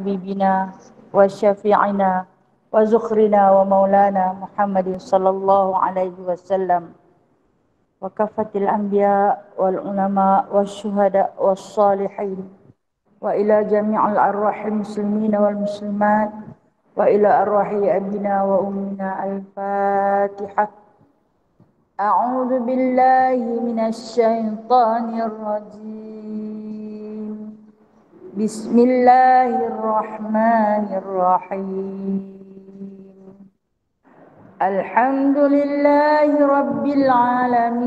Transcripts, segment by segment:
وحبيبنا وشفيعنا وزخرنا ومولانا محمد صلى الله عليه وسلم وكافة الأنبياء والعلماء والشهداء والصالحين وإلى جميع الأرواح المسلمين والمسلمات وإلى أرواح أبينا وأمنا. الفاتحة. أعوذ بالله من الشيطان الرجيم. بسم الله الرحمن الرحيم. الحمد لله رب العالمين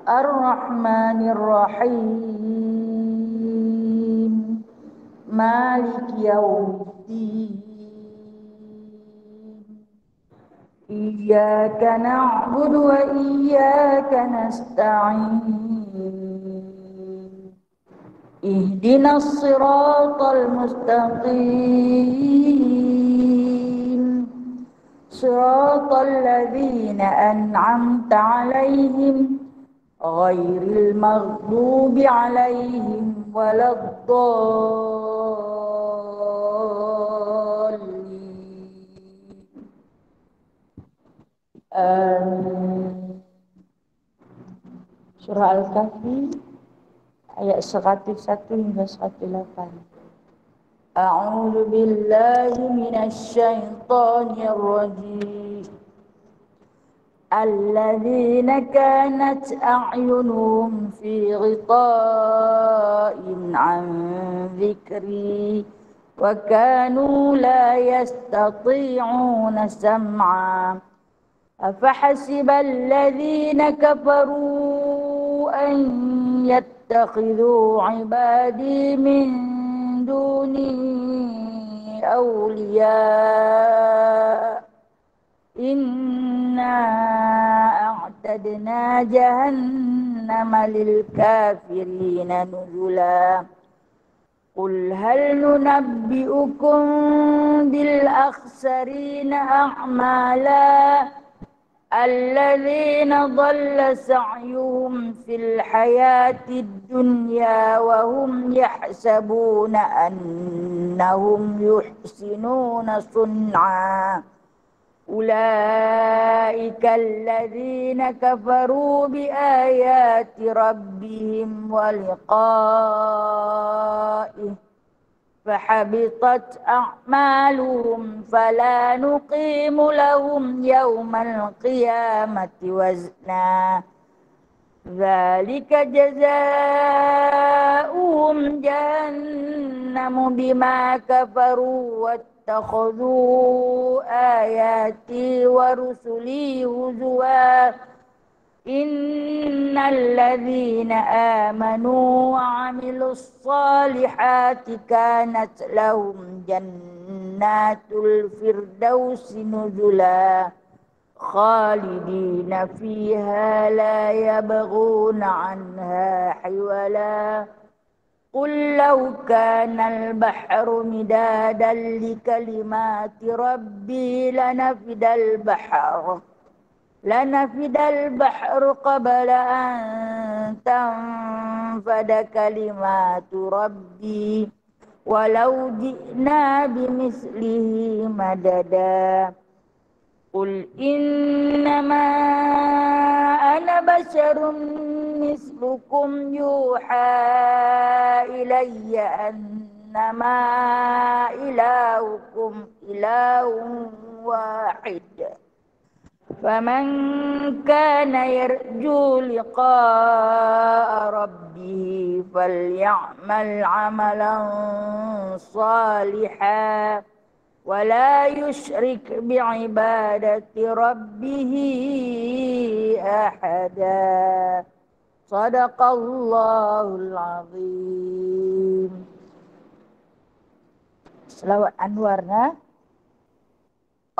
الرحمن الرحيم مالك يوم الدين. إياك نعبد وإياك نستعين. اهدنا الصراط المستقيم صراط الذين أنعمت عليهم غير المغضوب عليهم ولا الضالين. Amin. Surah Al-Kahfi ayat 101 hingga 108. A'udzu billahi minasy syaithanir rajim. الذين كانت أعينهم في غطاء عن ذكري وكانوا لا يستطيعون سمعا أفحسب الذين كفروا أن يتخذوا عبادي من دوني أولياء إنا أعتدنا جهنم للكافرين نزلا قل هل ننبئكم بالأخسرين أعمالا الذين ضل سعيهم في الحياة الدنيا وهم يحسبون أنهم يحسنون صنعا أولئك الذين كفروا بآيات ربهم ولقائه فحبطت أعمالهم فلا نقيم لهم يوم القيامة وزنا ذلك جزاؤهم جهنم بما كفروا واتخذوا آياتي ورسلي هزوا إن الذين آمنوا وعملوا الصالحات كانت لهم جنات الفردوس نزلا خالدين فيها لا يبغون عنها حولا قل لو كان البحر مدادا لكلمات ربي لنفد البحر قبل أن تنفد كلمات ربي ولو جئنا بمثله مددا قل إنما أنا بشر مثلكم يوحى إلي أنما إلهكم إله واحد فمن كان يرجو لقاء ربه فليعمل عملا صالحا ولا يشرك بعبادة ربه أحدا صدق الله العظيم. Selawat Anwarna.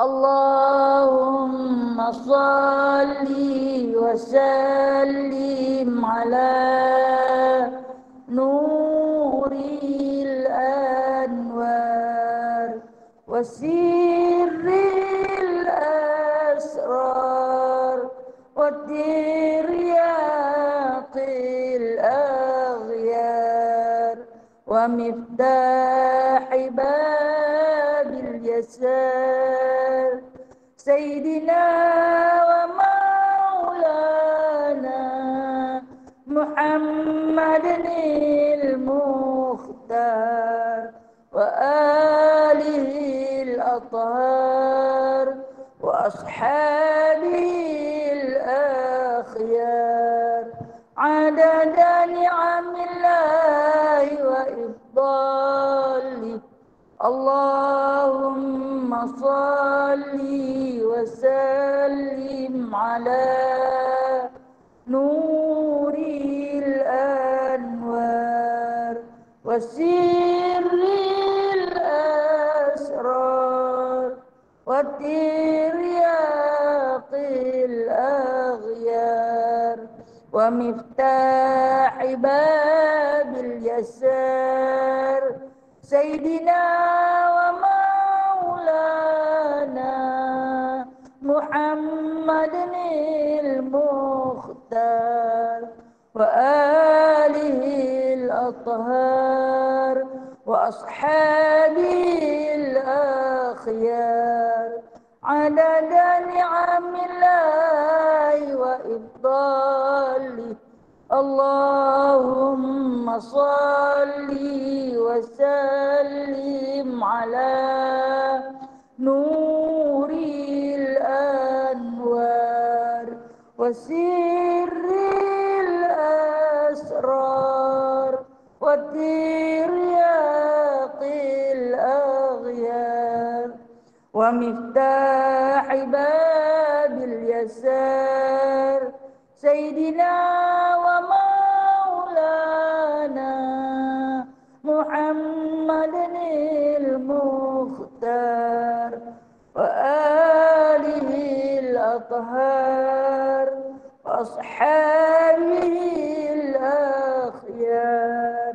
Allahumma salli wa sallim ala nuril anwar wa sirril asrar wa tiryaqil aghyar wa ومفتاح باب اليسار سيدنا ومولانا محمد المختار وآله الأطهار وأصحابه الأخيار عدد نعم الله وإفضاله اللهم صل وسلم على نور الأنوار وسر الأسرار وترياق الأغيار ومفتاح باب اليسار سيدنا ومولانا محمد المختار وآله الأطهار وأصحابه الأخيار عدد نعم الله وإفضاله اللهم صل وسلم على نور الأنوار وسر الأسرار وترياق الأغيار ومفتاح باب اليسار سيدنا ومولانا محمد المختار وآله الأطهار وأصحابه الأخيار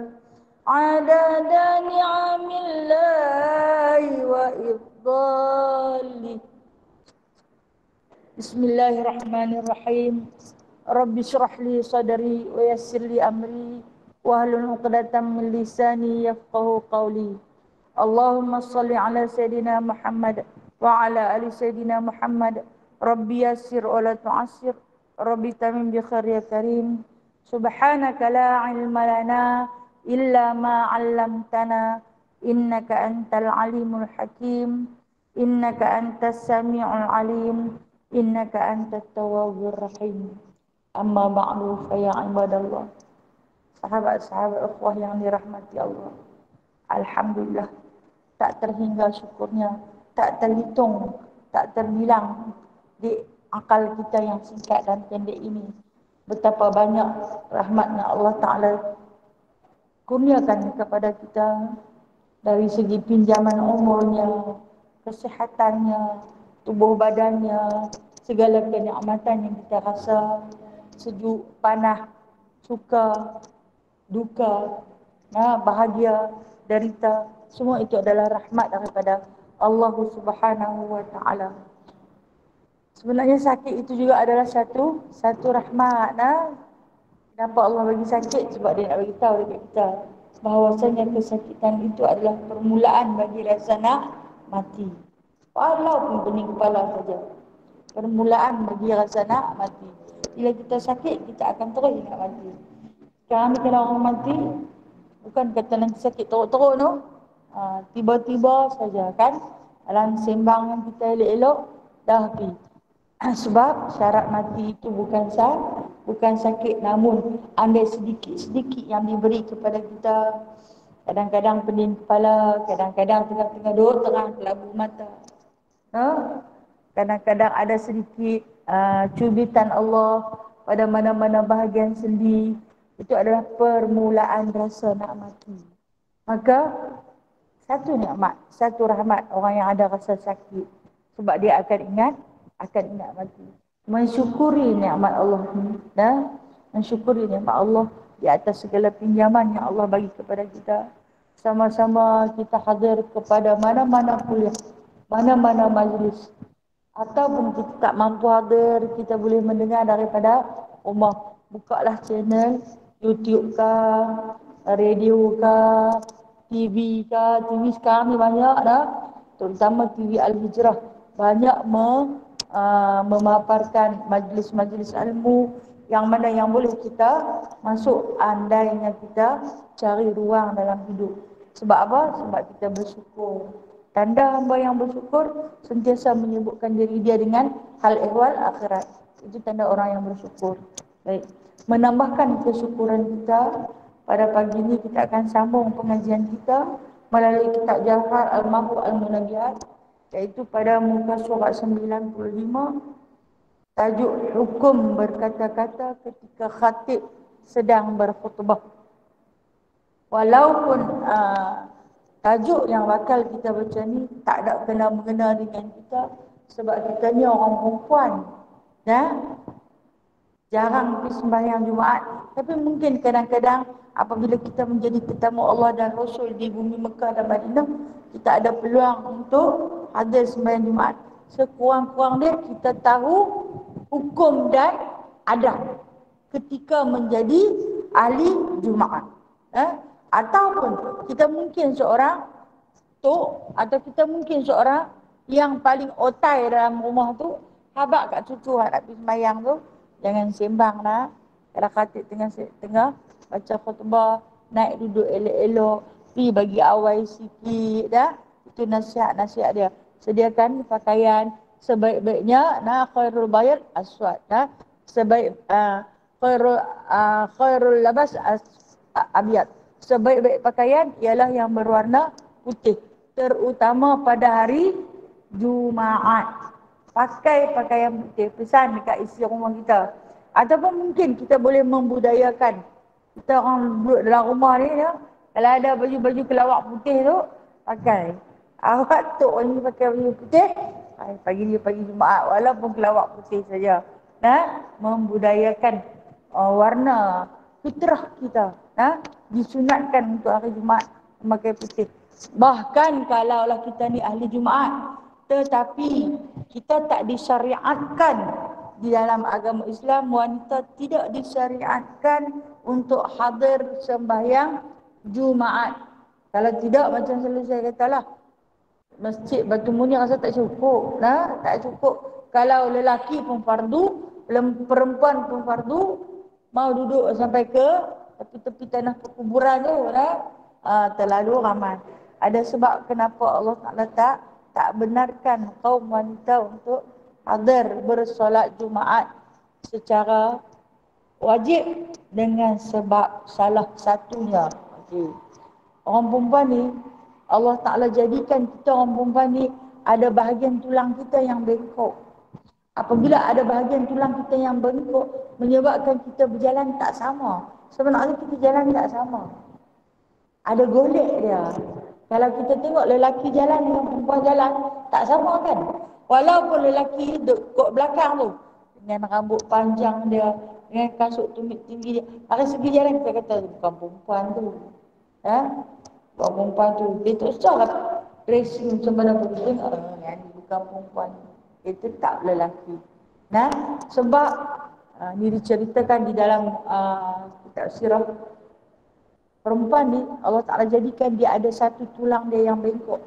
عدد نعم الله وإفضاله بسم الله الرحمن الرحيم رب اشرح لي صدري ويسر لي أمري واحلل عقدة من لساني يفقهوا قولي اللهم صل على سيدنا محمد وعلى آل سيدنا محمد ربي يسر ولا تعسر ربي تمم بخير يا كريم سبحانك لا علم لنا إلا ما علمتنا إنك أنت العليم الحكيم إنك أنت السميع العليم إنك أنت التواب الرحيم أما بعد فيا عباد الله sahabat-sahabat ikhwah yang dirahmati Allah. Alhamdulillah, tak terhingga syukurnya, tak terhitung, tak terbilang di akal kita yang singkat dan pendek ini. Betapa banyak rahmatnya Allah Ta'ala kurniakan kepada kita dari segi pinjaman umurnya, kesehatannya, tubuh badannya, segala kenikmatan yang kita rasa, sejuk, panas, suka, duka, bahagia, derita, semua itu adalah rahmat daripada Allah Subhanahu wa Ta'ala. Sebenarnya sakit itu juga adalah satu rahmat. Kenapa Allah bagi sakit? Sebab dia nak bagi tahu dekat kita bahawasanya kesakitan itu adalah permulaan bagi rasa nak mati. Walaupun pening kepala saja, permulaan bagi rasa nak mati. Bila kita sakit, kita akan terus nak mati. Sekarang ni kalau orang mati, bukan kata nanti sakit teruk-teruk no. Tiba-tiba saja kan, dalam sembang yang kita elok-elok, dah pergi. Sebab syarat mati itu bukan sakit, namun andai sedikit-sedikit yang diberi kepada kita. Kadang-kadang pening kepala, kadang-kadang tengah-tengah duduk terang kelabu mata. Kadang-kadang ada sedikit cubitan Allah pada mana-mana bahagian sendi. Itu adalah permulaan rasa nak mati. Maka satu nikmat, satu rahmat orang yang ada rasa sakit. Sebab dia akan ingat mati. Mensyukuri nikmat Allah ni, mensyukuri nikmat Allah di atas segala pinjaman yang Allah bagi kepada kita. Sama-sama kita hadir kepada mana-mana kuliah, mana-mana majlis. Ataupun kita tak mampu hadir, kita boleh mendengar daripada rumah. Bukalah channel YouTube kah, radio ke, TV ke. TV sekarang ni banyak dah, terutama TV Al-Hijrah, banyak memaparkan majlis-majlis ilmu yang mana yang boleh kita masuk andainya kita cari ruang dalam hidup. Sebab apa? Sebab kita bersyukur. Tanda hamba yang bersyukur sentiasa menyebutkan diri dia dengan hal ehwal akhirat. Itu tanda orang yang bersyukur. Baik. Menambahkan kesyukuran kita, pada pagi ini kita akan sambung pengajian kita melalui kitab Jawhar Al-Mahwu Al-Munajjat, iaitu pada muka surat 95, tajuk hukum berkata-kata ketika khatib sedang berkhutbah. Walaupun tajuk yang bakal kita baca ni tak ada kena-mengena dengan kita, sebab kita ni orang perempuan, jarang pergi sembahyang Jumaat. Tapi mungkin kadang-kadang apabila kita menjadi tetamu Allah dan Rasul di bumi Mekah dan Madinah, kita ada peluang untuk hadir sembahyang Jumaat. Sekurang-kurang dia kita tahu hukum dan adab ketika menjadi ahli Jumaat. Ataupun kita mungkin seorang tok, atau kita mungkin seorang yang paling otai dalam rumah tu, habaq kat cucu nak pergi sembahyang tu, jangan sembang dah. Kalau khatib tengah baca khutbah, naik duduk elok-elok, pergi bagi awal sikit dah. Itu nasihat-nasihat dia. Sediakan pakaian sebaik-baiknya, khairul bayat aswad, khairul labas abyad. Sebaik-baik pakaian ialah yang berwarna putih, terutama pada hari Jumaat. Pakai pakaian putih, pesan dekat isi rumah kita. Ataupun mungkin kita boleh membudayakan, kita orang duduk dalam rumah ni ya, kalau ada baju-baju kelawak putih tu, pakai. Awak tok ni pakai baju putih, pagi Jumaat walaupun kelawak putih saja. Membudayakan warna fitrah kita. Disunatkan untuk hari Jumaat memakai putih. Bahkan kalaulah kita ni ahli Jumaat, tetapi kita tak disyariatkan di dalam agama Islam, wanita tidak disyariatkan untuk hadir sembahyang Jumaat. Kalau tidak, macam selalu saya katalah, Masjid Batu Munir rasa tak cukup. Tak cukup. Kalau lelaki pun fardu, perempuan pun fardu, mau duduk sampai ke tepi-tepi tanah perkuburan tu, terlalu ramai. Ada sebab kenapa Allah Ta'ala tak benarkan kaum wanita untuk hadir bersolat Jumaat secara wajib, dengan sebab salah satunya. Orang perempuan ni, Allah Ta'ala jadikan kita orang perempuan ni ada bahagian tulang kita yang bengkok. Apabila ada bahagian tulang kita yang bengkok, menyebabkan kita berjalan tak sama. Sebenarnya kita jalan tak sama. Ada golek dia. Kalau kita tengok lelaki jalan dengan perempuan jalan, tak sama kan? Walaupun lelaki duduk kat belakang tu, dengan rambut panjang dia, dengan kasut tumit tinggi dia, dari segi jalan kita kata bukan perempuan tu. Bukan perempuan tu. Dia tak usah dressing macam mana pun. Yang bukan perempuan. Dia tetap lelaki. Sebab ni diceritakan di dalam kitab sirah. Perempuan ni Allah Ta'ala jadikan dia ada satu tulang dia yang bengkok.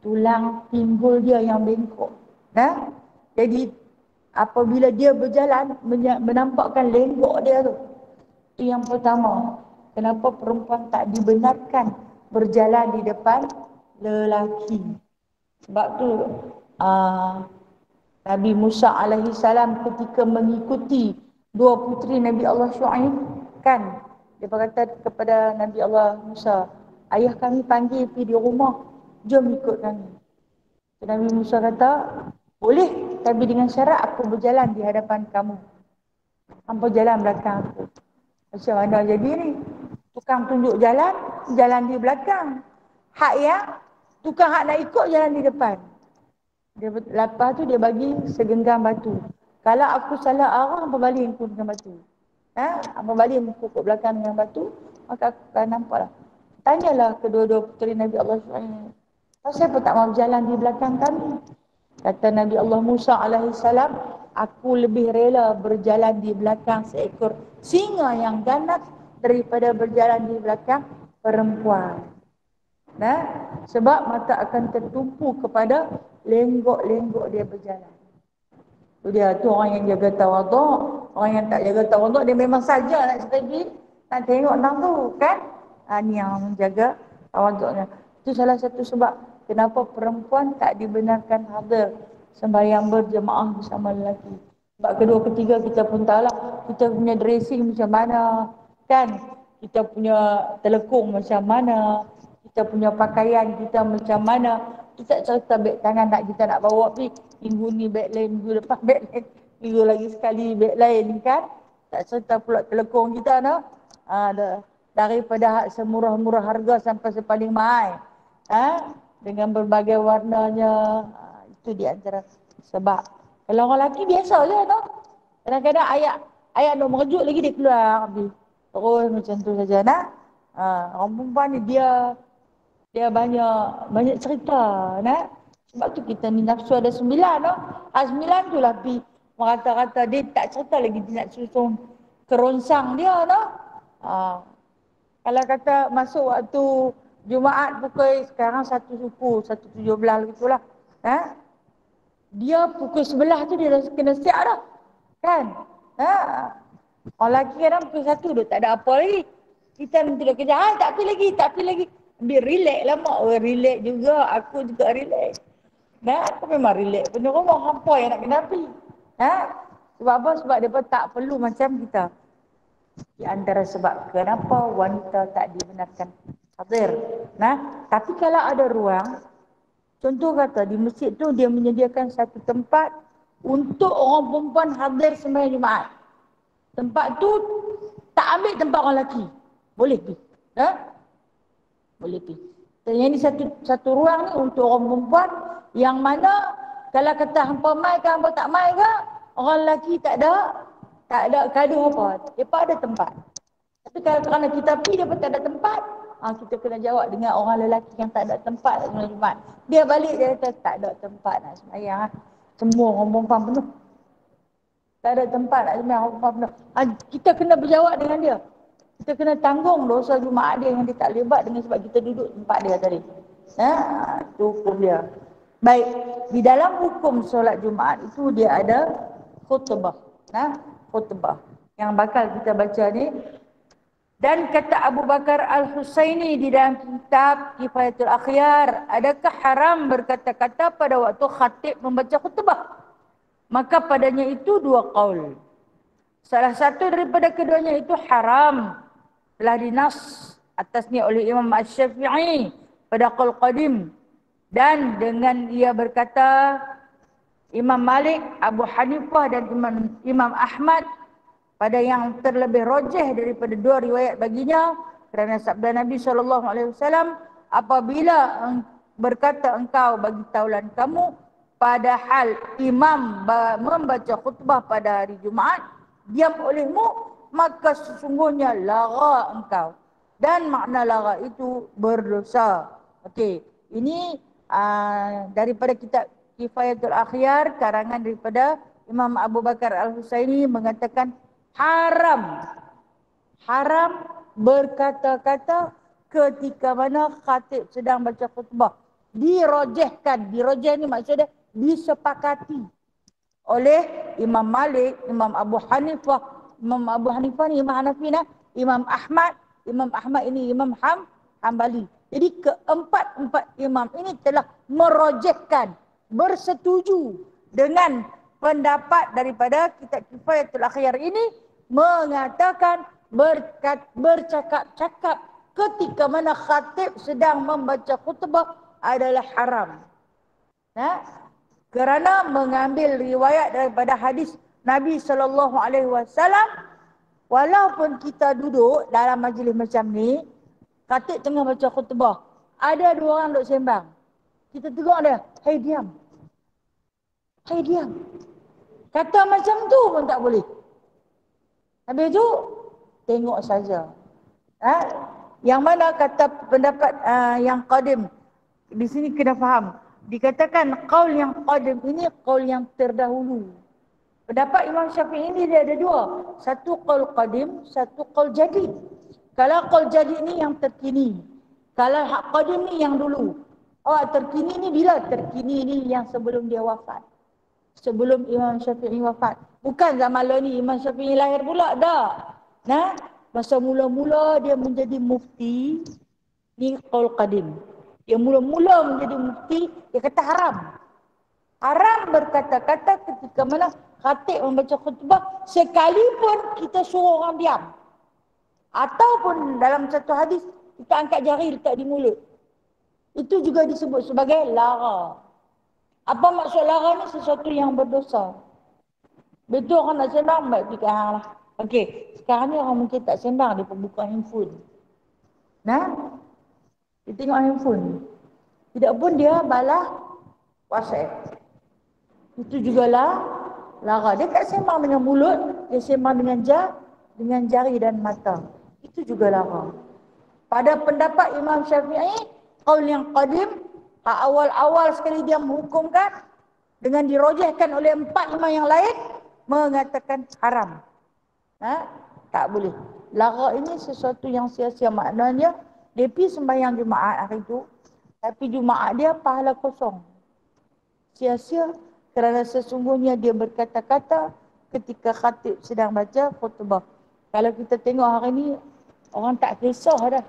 Tulang pinggul dia yang bengkok. Jadi apabila dia berjalan, menampakkan lenggok dia tu. Itu yang pertama. Kenapa perempuan tak dibenarkan berjalan di depan lelaki. Sebab tu Nabi Musa alaihi salam ketika mengikuti dua puteri Nabi Allah Syuaib, kan dia berkata kepada Nabi Allah Musa, ayah kami panggil pergi di rumah, jom ikut kami. Nabi Musa kata, boleh, tapi dengan syarat aku berjalan di hadapan kamu, hampa jalan belakang aku. Macam mana jadi ni? Tukang tunjuk jalan, jalan di belakang. Hak yang tukang hak nak ikut, jalan di depan. Dia, lepas tu dia bagi segenggam batu. Kalau aku salah arah, hampa balik aku dengan batu. Hampa balik aku ke belakang dengan batu, maka aku akan nampaklah. Tanyalah kedua-dua puteri Nabi Allah SWT, siapa tak mau berjalan di belakang kami? Kata Nabi Allah Musa alaihi salam, aku lebih rela berjalan di belakang seekor singa yang ganas daripada berjalan di belakang perempuan. Nah, sebab mata akan tertumpu kepada lenggok-lenggok dia berjalan. Dia tu orang yang jaga tawaduk. Orang yang tak jaga tawaduk dia memang saja nak sekali nak tengok tentang tu kan. Ni yang menjaga tawaduknya. Itu salah satu sebab kenapa perempuan tak dibenarkan hadir sembahyang berjemaah bersama lelaki. Sebab kedua ketiga kita pun tahulah kita punya dressing macam mana kan. Kita punya telekung macam mana. Kita punya pakaian kita macam mana. Kita tak cerita beg tangan nak kita nak bawa pergi. Minggu ni beg lain, minggu lepas beg lain. Minggu lagi sekali beg lain kan. Tak cerita pula telekung kita no. Daripada hak semurah-murah harga sampai sepaling mahal. Dengan berbagai warnanya. Itu di antara sebab. Kalau orang lelaki biasa je no. Kadang-kadang ayat nak merejut lagi dia keluar habis. Terus macam tu saja nah. Orang perempuan ni dia banyak cerita nah. Sebab tu kita ni nafsu ada 9 no. 9 tu lah pi merata-rata dia tak cerita lagi dia nak susun kerongsang dia no. Kalau kata masuk waktu Jumaat pukul sekarang 1 suku 1.17 begitulah. Dia pukul 11 tu dia dah kena siap dah. Kan? Orang lelaki kadang pukul 1 dah tak ada apa lagi. Kita nanti dah kerja, tak pergi lagi. Dia relax lah mak. Relax juga, aku juga relax. Aku memang relax. Benda rumah hampa yang nak kena pergi. Sebab apa? Sebab dia pun tak perlu macam kita. Di antara sebab kenapa wanita tak dibenarkan hadir. Tapi kalau ada ruang, contoh kata di masjid tu dia menyediakan satu tempat untuk orang perempuan hadir sembahyang Jumaat. Tempat tu tak ambil tempat orang lelaki. Boleh pergi. Boleh pergi. Dan yang ni satu ruang ni untuk orang perempuan yang mana kalau kata hampa mai ke hampa tak mai ke, orang lelaki tak ada gaduh apa. Depa ada tempat. Tapi kalau kerana kita pergi depa tak ada tempat, kita kena jawab dengan orang lelaki yang tak ada tempat nak sembahyang Jumaat. Dia balik dia kata tak ada tempat nak sembahyang. Semua orang perempuan penuh. Tak ada tempat nak sembahyang orang perempuan penuh. Kita kena berjawab dengan dia. Kita kena tanggung dosa Jumaat dia yang dia tak lebat dengan sebab kita duduk tempat dia tadi. Itu hukum dia. Baik, di dalam hukum solat Jumaat itu dia ada khutbah. Khutbah yang bakal kita baca ni. Dan kata Abu Bakar Al-Husaini di dalam kitab Kifayatul Akhyar, adakah haram berkata-kata pada waktu khatib membaca khutbah? Maka padanya itu 2 qaul. Salah satu daripada keduanya itu haram. Telah dinas atasnya oleh Imam Asy-Syafi'i pada qaul qadim. Dan dengan ia berkata Imam Malik, Abu Hanifah dan Imam Ahmad pada yang terlebih rajih daripada 2 riwayat baginya kerana sabda Nabi SAW, apabila berkata engkau bagi taulan kamu padahal imam membaca khutbah pada hari Jumaat, diam olehmu, maka sesungguhnya lara engkau. Dan makna lara itu berdosa. Okey, ini daripada kitab Kifayatul Akhyar karangan daripada Imam Abu Bakar Al-Husaini mengatakan haram berkata-kata ketika mana khatib sedang baca khutbah. Dirojehkan, dirojeh ni maksudnya disepakati oleh Imam Malik, Imam Abu Hanifah. Imam Abu Hanifah ni Imam Hanafi nah, Imam Ahmad ini Imam Hambali. Jadi keempat imam ini telah merojehkan, bersetuju dengan pendapat daripada kitab Kifayatul Akhyar ini mengatakan bercakap-cakap ketika mana khatib sedang membaca khutbah adalah haram. Kerana mengambil riwayat daripada hadis Nabi SAW, walaupun kita duduk dalam majlis macam ni, khatib tengah baca khutbah, ada 2 orang duk sembang. Kita tegur dia, "Hei diam. Hei diam." Kata macam tu pun tak boleh. Habis tu tengok saja. Yang mana kata pendapat yang qadim, di sini kena faham. Dikatakan qaul yang qadim ini qaul yang terdahulu. Pendapat Imam Syafi'i ini dia ada 2. Satu qaul qadim, satu qaul jadid. Kalau qaul jadid ni yang terkini. Kalau hak qadim ni yang dulu. Oh, terkini ni bila? Terkini ni yang sebelum dia wafat. Sebelum Imam Syafi'i wafat. Bukan zaman lalu ni Imam Syafi'i lahir pula, dah. Nah, masa mula-mula dia menjadi mufti, ni qaul qadim. Dia mula-mula menjadi mufti, dia kata haram. Haram berkata-kata ketika mana khatib membaca khutbah, sekalipun kita suruh orang diam. Ataupun dalam satu hadis, kita angkat jari letak di mulut. Itu juga disebut sebagai lara. Apa maksud lara ni? Sesuatu yang berdosa. Betul orang nak sembang, baik fikir hang lah. Okey, sekarang ni orang mungkin tak sembang, dia buka handphone. Nah, dia tengok handphone. Tidak pun dia balas WhatsApp. Itu jugalah lara. Dia tak sembang dengan mulut, dia sembang dengan jari dan mata. Itu juga lara. Pada pendapat Imam Syafi'i, qaul yang qadim, awal-awal sekali dia menghukumkan dengan dirojehkan oleh 4 imam yang lain, mengatakan haram. Tak boleh. Lara ini sesuatu yang sia-sia. Maknanya, dia pergi sembahyang Jumaat hari itu, tapi Jumaat dia pahala kosong. Sia-sia kerana sesungguhnya dia berkata-kata ketika khatib sedang baca khutbah. Kalau kita tengok hari ni, orang tak kisah dah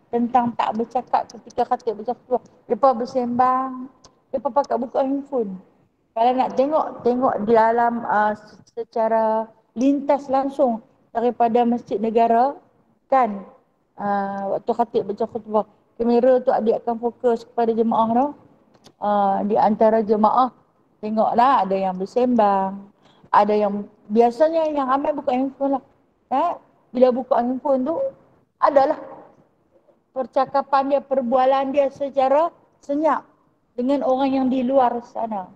tentang tak bercakap ketika khatib baca khutbah. Mereka bersembang, mereka pakai buka handphone. Kalau nak tengok di dalam secara lintas langsung daripada Masjid Negara, kan, waktu khatib baca khutbah, kamera tu adik akan fokus kepada jemaah tu. Di antara jemaah, tengoklah ada yang bersembang, ada yang biasanya yang ramai buka handphone lah. Bila buka handphone tu, adalah percakapan dia, perbualan dia secara senyap dengan orang yang di luar sana.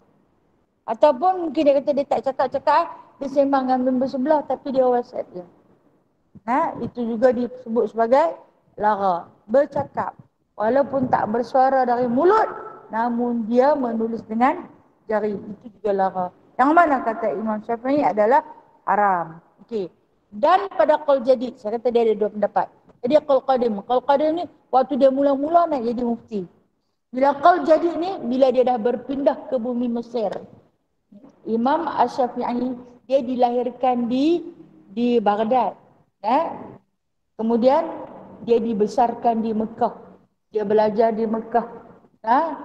Ataupun mungkin dia kata dia tak cakap-cakap, dia sembang dengan member sebelah tapi dia WhatsApp dia. Itu juga disebut sebagai lara. Bercakap. Walaupun tak bersuara dari mulut, namun dia menulis dengan jari. Itu juga lara. Yang mana kata Imam Syafi'i adalah haram. Okey. Dan pada qaul jadid, saya kata dia ada 2 pendapat. Jadi qaul qadim. Qaul qadim ni, waktu dia mula-mula nak jadi mufti. Bila qaul jadid ni, bila dia dah berpindah ke bumi Mesir. Imam Asy-Syafi'i, dia dilahirkan di Baghdad. Kemudian dia dibesarkan di Mekah. Dia belajar di Mekah.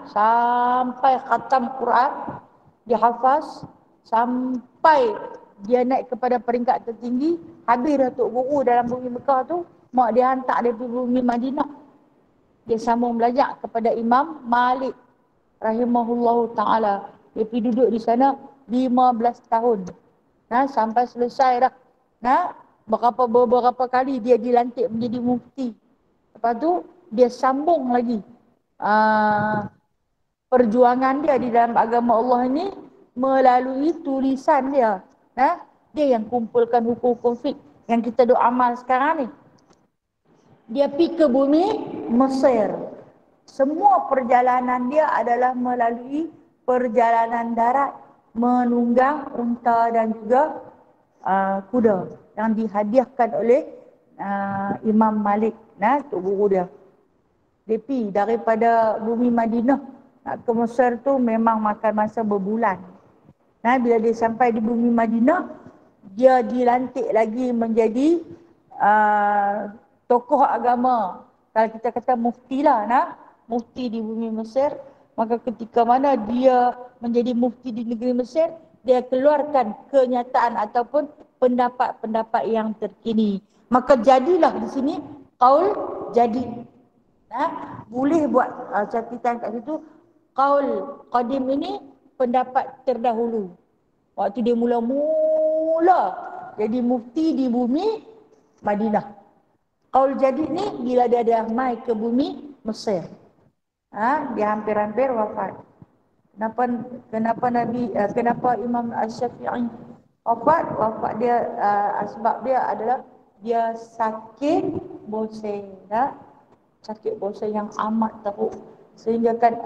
Sampai khatam Quran, dia hafaz, sampai dia naik kepada peringkat tertinggi. Habis Datuk Guru dalam bumi Mekah tu, mak dia hantar dia pergi bumi Madinah. Dia sambung belajar kepada Imam Malik rahimahullahu ta'ala. Dia pergi duduk di sana 15 tahun. Sampai selesai dah. Beberapa kali dia dilantik menjadi mufti. Lepas tu dia sambung lagi perjuangan dia di dalam agama Allah ini melalui tulisan dia. Dia yang kumpulkan hukum-hukum fiqh yang kita duk amal sekarang ni. Dia pergi ke bumi Mesir. Semua perjalanan dia adalah melalui perjalanan darat, menunggang unta dan juga kuda yang dihadiahkan oleh Imam Malik, Tok Guru dia. Dia pergi daripada bumi Madinah nak ke Mesir tu memang makan masa berbulan. Bila dia sampai di bumi Madinah, dia dilantik lagi menjadi tokoh agama. Kalau kita kata mufti lah, mufti di bumi Mesir. Maka ketika mana dia menjadi mufti di negeri Mesir, dia keluarkan kenyataan ataupun pendapat-pendapat yang terkini. Maka jadilah di sini qaul jadid. Boleh buat catatan kat situ, qaul qadim ini pendapat terdahulu. Waktu dia mula-mula jadi mufti di bumi Madinah. Qaul jadid ni bila dia dah mai ke bumi Mesir. Dia hampir-hampir wafat. Kenapa Imam Asy-Syafi'i wafat dia, sebab dia adalah dia sakit bosen, sakit bosen yang amat teruk, sehingga kan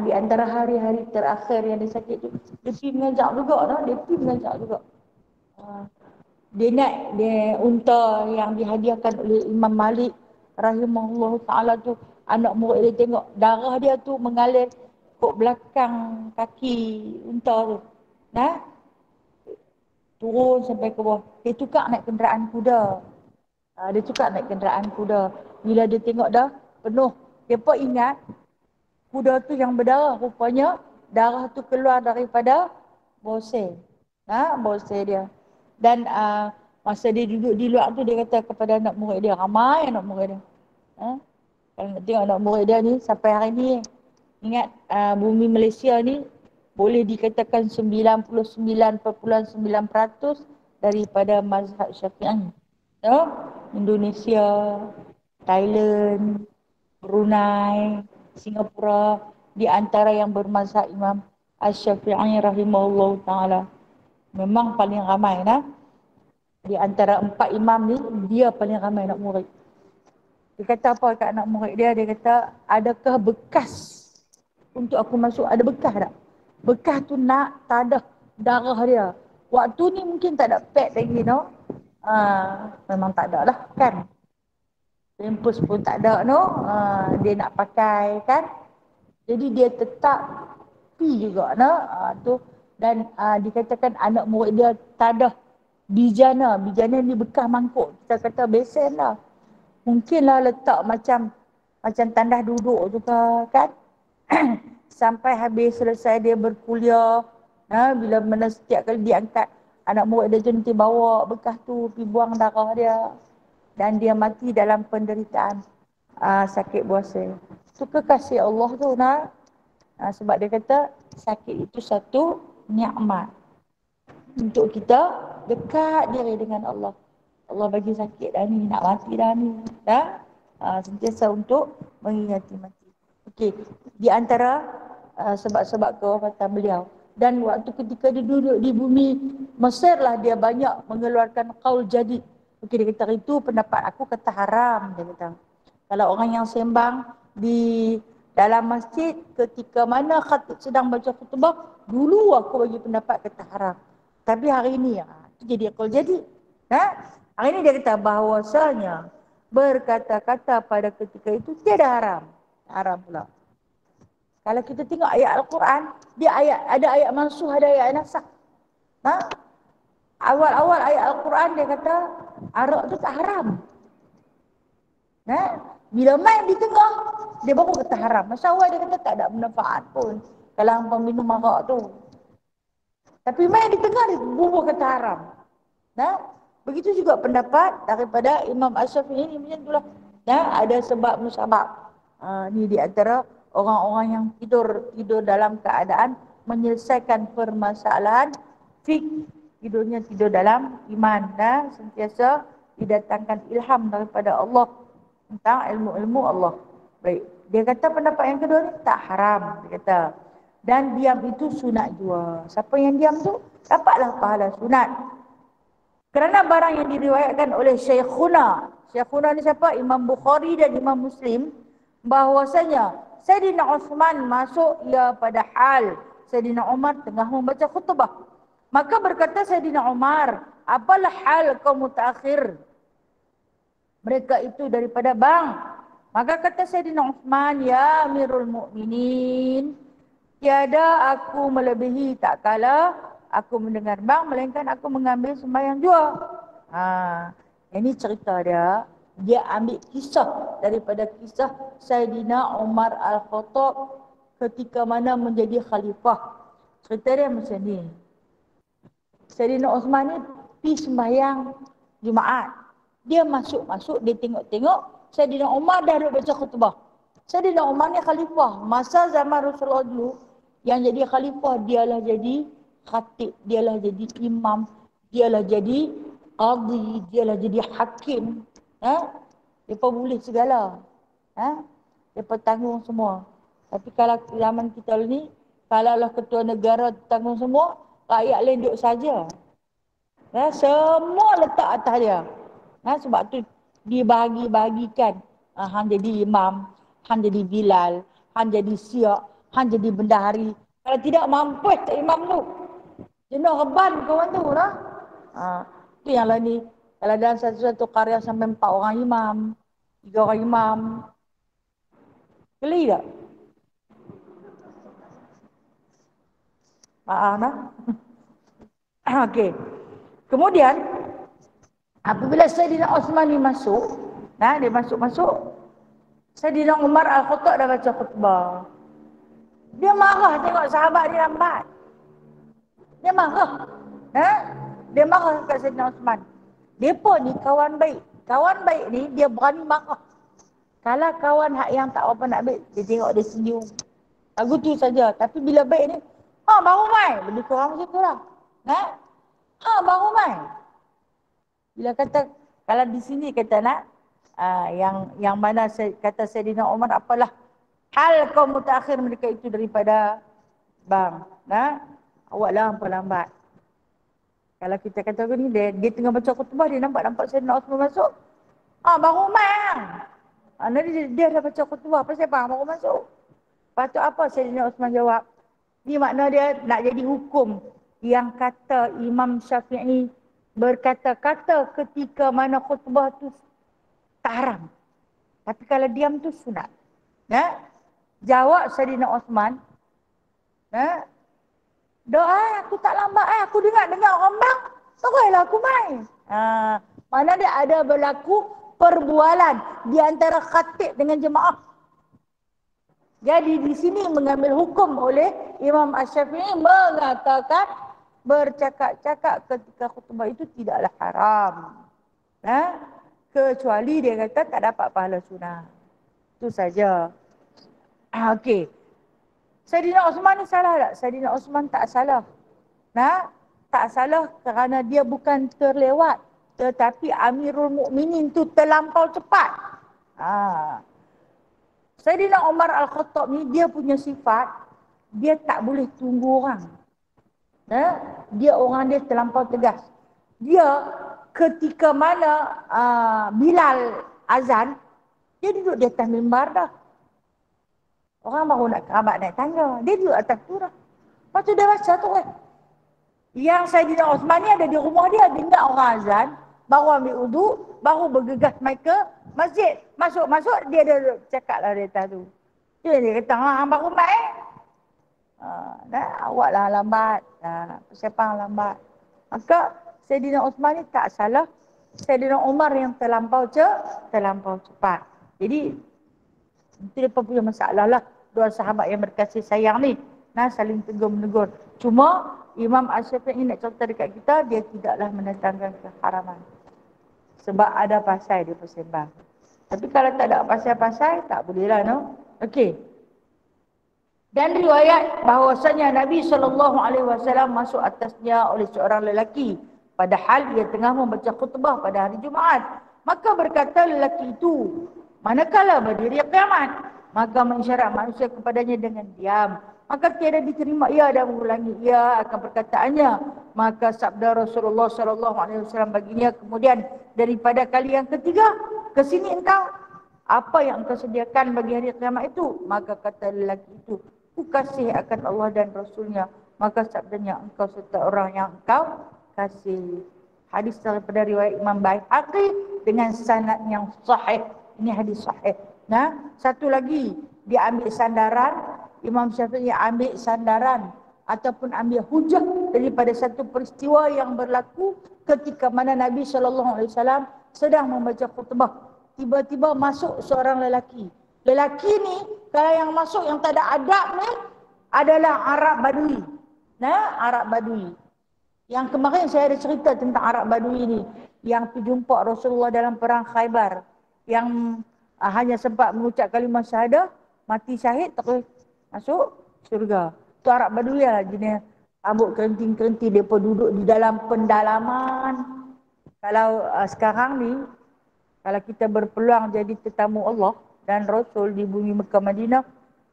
di antara hari-hari terakhir yang dia sakit tu, dia pergi mengajak juga. dia unta yang dihadiahkan oleh Imam Malik rahimahullah ta'ala tu, anak murid dia tengok darah dia tu mengalir kok belakang kaki unta tu. Nah, turun sampai ke bawah. Dia tukar naik kenderaan kuda. Dia tukar naik kenderaan kuda. Bila dia tengok dah penuh, dia pun ingat kuda tu yang berdarah. Rupanya darah tu keluar daripada boseh. Boseh dia. Dan masa dia duduk di luar tu, dia kata kepada anak murid dia, ramai anak murid dia. Kalau nak tengok anak murid dia ni, sampai hari ni, ingat bumi Malaysia ni boleh dikatakan 99.9% daripada mazhab Syafi'i. Indonesia, Thailand, Brunei, Singapura, di antara yang bermazhab Imam Asy-Syafi'i rahimahullah ta'ala. Memang paling ramai di antara 4 imam ni, dia paling ramai anak murid. Dia kata apa kat anak murid dia? Dia kata, adakah bekas untuk aku masuk? Ada bekas tak? Bekas tu tak ada darah dia. Waktu ni mungkin tak ada pad lagi, memang tak ada lah kan. Pampers pun tak ada, dia nak pakai kan. Jadi dia tetap pi juga, tu. Dan dikatakan anak murid dia tak ada bijana. Bijana ni bekas mangkuk. Kita kata besen lah. Mungkinlah letak macam tandas duduk tu kan. Sampai habis selesai dia berkuliah. Bila mana setiap kali diangkat, anak murid dia tu nanti bawa bekas tu pergi buang darah dia. Dan dia mati dalam penderitaan sakit buasa. Itu kekasih Allah tu sebab dia kata sakit itu satu nikmat untuk kita dekat diri dengan Allah. Allah bagi sakit dah ni, nak mati dah ni. Sentiasa untuk mengingati mati. Okey, di antara sebab-sebab kewafatan beliau. Dan waktu ketika dia duduk di bumi Mesir lah, dia banyak mengeluarkan qaul jadid. Okey, dia kata itu pendapat aku, kata haram, dia kata. Kalau orang yang sembang di dalam masjid ketika mana khatib sedang baca khutbah, dulu aku bagi pendapat kata haram. Tapi hari ini itu jadi qaul jadid. Hari ini dia kata bahawasanya berkata-kata pada ketika itu tiada haram. Haram pula. Kalau kita tengok ayat Al-Quran, dia ada ayat mansuh, ada ayat nasakh. Awal-awal ayat Al-Quran dia kata arak tu tak haram. Bila main di tengah, dia baru kata haram. Masa awal dia kata tak ada manfaat pun kalau hangpa minum arak tu. Tapi main di tengah, dia baru kata haram. Begitu juga pendapat daripada Imam Asy-Syafi'i ni macam itulah. Ada sebab musabab. Ni di antara orang-orang yang tidur dalam keadaan menyelesaikan permasalahan fiqh, tidurnya tidur dalam iman, sentiasa didatangkan ilham daripada Allah tentang ilmu-ilmu Allah. Baik, dia kata pendapat yang kedua ni tak haram, dia kata. Dan diam itu sunat jua. Siapa yang diam tu dapatlah pahala sunat. Kerana barang yang diriwayatkan oleh Syekhuna ni siapa? Imam Bukhari dan Imam Muslim, bahwasanya Sayyidina Uthman masuk pada hal Sayyidina Umar tengah membaca khutbah. Maka berkata Sayyidina Umar, apalah hal kaum mutaakhir? Mereka itu daripada bang. Maka kata Sayyidina Uthman, ya Amirul Mukminin, tiada aku melebihi tak kala aku mendengar bang, melainkan aku mengambil sembahyang jua. Ini cerita dia ambil kisah daripada kisah Sayyidina Umar Al-Khattab ketika mana menjadi khalifah. Cerita dia macam ni. Sayyidina Uthman ni pergi sembahyang Jumaat. Dia masuk, dia tengok Sayyidina Umar dah duduk baca khutbah. Sayyidina Umar ni khalifah. Masa zaman Rasulullah dulu, yang jadi khalifah dialah jadi khatib, dialah jadi imam, dialah jadi qadhi, dialah jadi hakim. Mereka boleh segala. Mereka tanggung semua. Tapi kalau zaman kita ni, kalaulah ketua negara tanggung semua, rakyat lain duduk saja. Semua letak atas dia. Sebab tu dibahagi-bahagikan. Hang jadi imam, hang jadi bilal, hang jadi siak, hang jadi bendahari. Kalau tidak mampus tak imam tu. Jenuh reban kawan tu lah. Itu yang lain ni. Kalau dalam satu-satu karya sampai 4 orang imam, 3 orang imam. Geli tak? Maaf nah. Okey. Kemudian apabila Saidina Osman ni masuk, nah dia masuk. Saidina Umar Al-Khattab dah baca khutbah. Dia marah tengok sahabat dia lambat. Dia marah. Dia marah kat Saidina Osman. Depa ni kawan baik. Kawan baik ni dia berani marah. Kalau kawan hak yang tak apa nak baik, dia tengok dia senyum. Lagu tu saja. Tapi bila baik ni, baru main. Lebih kurang macam tu lah. Baru main. Bila kata, kalau di sini kata nak, yang mana kata Saidina Umar, apalah hal kau mutakhir mereka itu daripada bang. Awak lambat. Kalau kita kata ni, dia tengah baca khutbah, dia nampak Saidina Osman masuk. Baru main. Nanti dia dah baca khutbah. Pasal bang baru masuk. Lepas tu apa Saidina Osman jawab? Ni makna dia nak jadi hukum yang kata Imam Syafi'i berkata-kata ketika mana khutbah tu tak haram. Tapi kalau diam tu sunat. Jawab Saidina Osman. Doa aku tak lambat aku dengar orang bang. Teruslah aku main. Mana dia ada berlaku perbualan di antara khatib dengan jemaah. Jadi di sini mengambil hukum oleh Imam Asy-Syafi'i mengatakan bercakap-cakap ketika khutbah itu tidaklah haram. Kecuali dia kata tak dapat pahala sunat. Itu saja. Okey. Saidina Osman ni salah tak? Saidina Osman tak salah. Tak salah kerana dia bukan terlewat. Tetapi Amirul Mukminin tu terlampau cepat. Saidina Umar Al-Khattab ni dia punya sifat, dia tak boleh tunggu orang. Dia orang dia terlampau tegas. Dia ketika mana Bilal azan, dia duduk di atas mimbar dah. Orang baru nak kerabat naik tangga. Dia duduk atas tu dah. Lepas tu dia baca tu kan. Yang Saidina Osman ni ada di rumah dia, dengar orang azan, baru ambil uduk, baru bergegas mai ke masjid. Masuk, dia ada cakap lah di atas tu. Dia kata, baru mai. Awaklah lambat. Siapa lambat. Maka Saidina Osman ni tak salah. Saidina Umar yang terlampau cepat. Jadi, itu dia punya masalah lah. Dua sahabat yang berkasih sayang ni. Saling tegur-menegur. Cuma Imam Asy-Syafi'i nak cerita dekat kita, dia tidaklah mendatangkan keharaman. Sebab ada pasal dia bersembang. Tapi kalau tak ada pasal-pasal, tak boleh lah, no? Okey. Dan riwayat bahawasanya Nabi SAW masuk atasnya oleh seorang lelaki. Padahal dia tengah membaca khutbah pada hari Jumaat. Maka berkata lelaki itu, manakala berdiri kiamat, maka mengisyarat manusia kepadanya dengan diam. Maka tiada diterima ia dan mengulangi ia akan perkataannya. Maka sabda Rasulullah SAW baginya, kemudian daripada kali yang ketiga, ke sini engkau, apa yang engkau sediakan bagi hari kiamat itu? Maka kata lelaki itu, ku kasih akan Allah dan Rasulnya. Maka sabdanya, engkau serta orang yang engkau kasih. Hadis daripada riwayat Imam Baihaqi dengan sanad yang sahih. Ini hadis sahih. Satu lagi, dia ambil sandaran, Imam Syafi'i ambil sandaran ataupun ambil hujah daripada satu peristiwa yang berlaku ketika mana Nabi SAW sedang membaca khutbah. Tiba-tiba masuk seorang lelaki. Lelaki ni, kalau yang masuk yang tak ada adab ni, adalah Arab Badui. Arab Badui. Yang kemarin saya ada cerita tentang Arab Badui ni. Yang terjumpa Rasulullah dalam perang Khaybar. Yang hanya sempat mengucap kalimah syahadah, mati syahid, terus masuk syurga. Itu Arab Badui lah jenis rambut kerinting-kerinting. Mereka duduk di dalam pendalaman. Kalau sekarang ni, kalau kita berpeluang jadi tetamu Allah dan Rasul di bumi Mekah Madinah,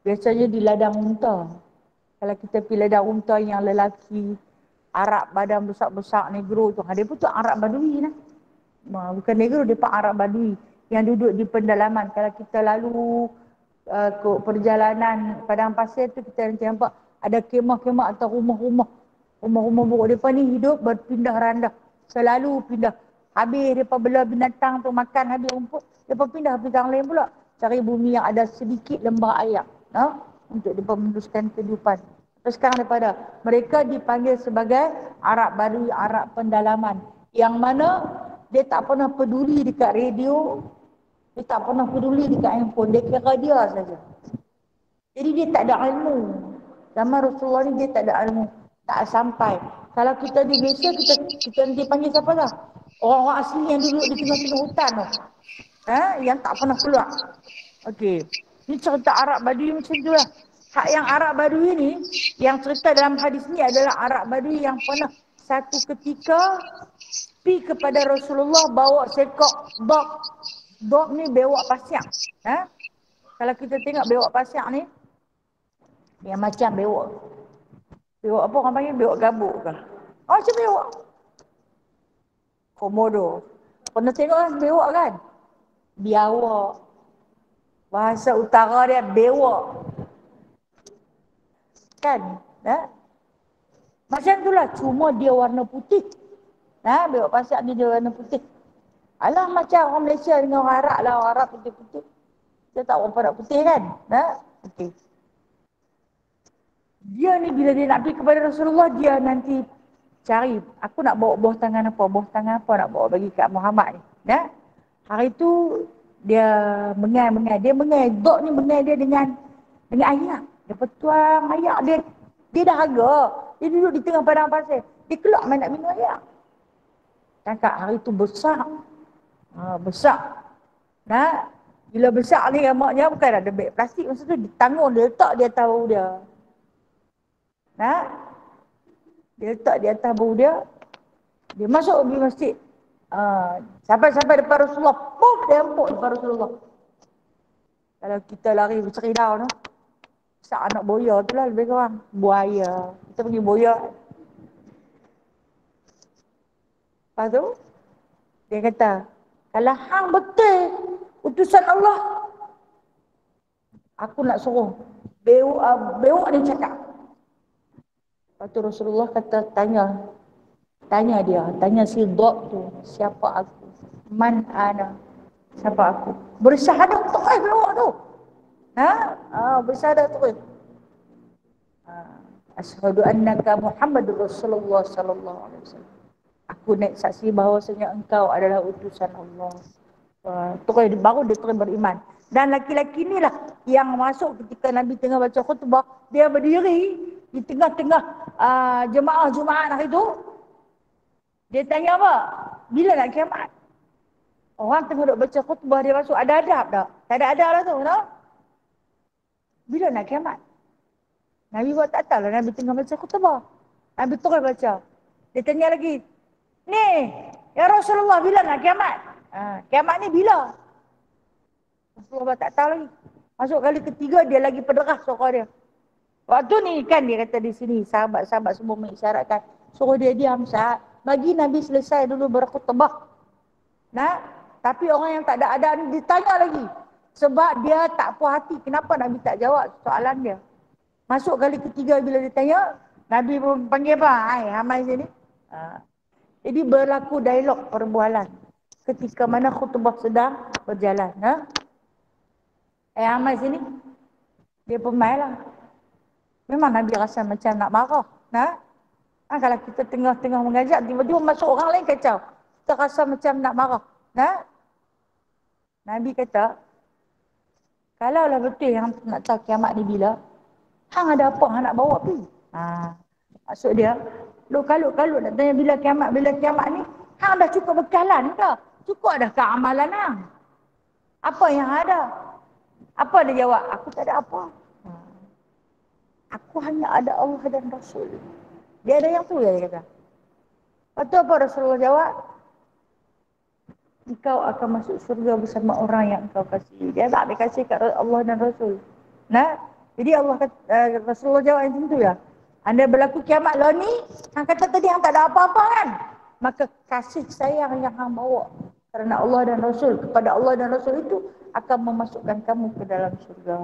biasanya di ladang unta. Kalau kita pergi ladang unta yang lelaki, Arab badan besar-besar, negro tu. Dia pun tu Arab Badui lah. Bukan negro, dia pun Arab Badui. Yang duduk di pendalaman. Kalau kita lalu ke perjalanan padang pasir tu, kita nanti nampak ada kemah-kemah atau rumah-rumah. Rumah-rumah buruk. Mereka ni hidup berpindah randah. Selalu pindah. Habis dia bela binatang tu makan habis rumput, dia pindah pergi yang lain pula. Cari bumi yang ada sedikit lembah air. Untuk dia meneruskan kehidupan. Terus sekarang daripada mereka dipanggil sebagai Arab Badui, Arab pendalaman. Yang mana dia tak pernah peduli dekat radio, dia tak pernah peduli dekat handphone, dia kira dia saja. Jadi dia tak ada ilmu. Zaman Rasulullah ni dia tak ada ilmu, tak sampai. Kalau kita di Malaysia, kita nanti panggil siapa dah? Orang-orang asli yang duduk di tengah-tengah hutan tu. Yang tak pernah keluar. Okey. Ni cerita Arab Badui macam tu lah. Hak yang Arab Badui ni, yang cerita dalam hadis ni adalah Arab Badui yang pernah satu ketika pergi kepada Rasulullah bawa sekok dog. Dog ni bewak pasir. Kalau kita tengok bewak pasir ni, yang macam bewak. Bewak apa orang panggil? Bewak gabuk ke? Macam bewak. Komodo. Pernah tengok kan bewak kan? Biawak. Bahasa utara dia bewak. Kan? Macam itulah. Cuma dia warna putih. Bewak pasir ni dia warna putih. Alah macam orang Malaysia dengan orang Arab lah. Orang Arab putih-putih. Dia tak orang pada putih kan? Okey. Dia ni bila dia nak pergi kepada Rasulullah, dia nanti cari, aku nak bawa buah tangan apa nak bawa bagi kat Muhammad ni. Hari tu dia mengai, dog ni mengai dia dengan ayak. Dia petuang ayak dia dahaga. Dia duduk di tengah padang pasir. Dia keluar main nak minum ayak. Tangkap hari tu besar. Besar. Bila besar ni maknya bukan ada beg plastik, masa tu ditanggung, dia letak di atas bahu dia. Dia letak di atas bahu dia. Dia masuk pergi masjid. Sampai depan Rasulullah. Pum, dia empuk depan Rasulullah. Kalau kita lari berceridau tu, besar anak boya tu lah lebih kurang. Buaya. Kita pergi boya. Lepas tu, dia kata, kalau hang betul utusan Allah, aku nak suruh bewak ni cakap. Lepas tu Rasulullah kata, tanya si dog tu, siapa aku? Man ana? Siapa aku? Bersyahadat tu bewak tu. Bersyahadat tu. Asyhadu annaka Muhammadur Rasulullah sallallahu alaihi wasallam. Aku naik saksi bahawasanya engkau adalah utusan Allah. Baru dia terus beriman. Dan laki-laki ni lah yang masuk ketika Nabi tengah baca khutbah, dia berdiri di tengah-tengah jemaah Jumaat hari tu. Dia tanya apa? Bila nak kiamat? Orang tengah duk baca khutbah, dia masuk, ada adab tak? Tak ada adab lah tu, no? Bila nak kiamat? Nabi buat tak tahu lah, Nabi tengah baca khutbah. Nabi terus baca. Dia tanya lagi, ni, ya Rasulullah, bila nak kiamat? Kiamat ni bila? Rasulullah tak tahu lagi. Masuk kali ketiga, dia lagi pederah suara dia. Waktu ni kan dia kata di sini, sahabat-sahabat semua mengisyaratkan, suruh dia diam saat. Bagi Nabi selesai dulu berkhutbah. Tapi orang yang tak ada adab ni ditanya lagi. Sebab dia tak puas hati. Kenapa Nabi tak jawab soalan dia? Masuk kali ketiga bila dia tanya, Nabi pun panggil apa? Hai, Hamai sini. Jadi berlaku dialog perbualan. Ketika mana khutbah sedang berjalan. Hamai sini. Dia pemain lah. Memang Nabi rasa macam nak marah. Kalau kita tengah-tengah mengajak, tiba-tiba masuk orang lain kacau. Kita rasa macam nak marah. Nabi kata, kalaulah betul yang nak tahu kiamat ni bila, hang ada apa hang nak bawa pergi? Maksud dia, lu kalut-kalut nak tanya bila kiamat ni, hang dah cukup bekalan ke? Cukup dah ke amalan hang? Apa yang ada? Apa dia jawab? Aku tak ada apa. Aku hanya ada Allah dan Rasul. Dia ada yang tu ya, dia kata. Lepas tu apa Rasulullah jawab? Engkau akan masuk surga bersama orang yang engkau kasih. Dia tak dikasih kat Allah dan Rasul. Jadi Rasulullah jawab macam tu ya. Anda berlaku kiamat lah ni, hang kata tadi hang tak ada apa-apa kan? Maka kasih sayang yang hang bawa kerana Allah dan Rasul, kepada Allah dan Rasul itu akan memasukkan kamu ke dalam surga.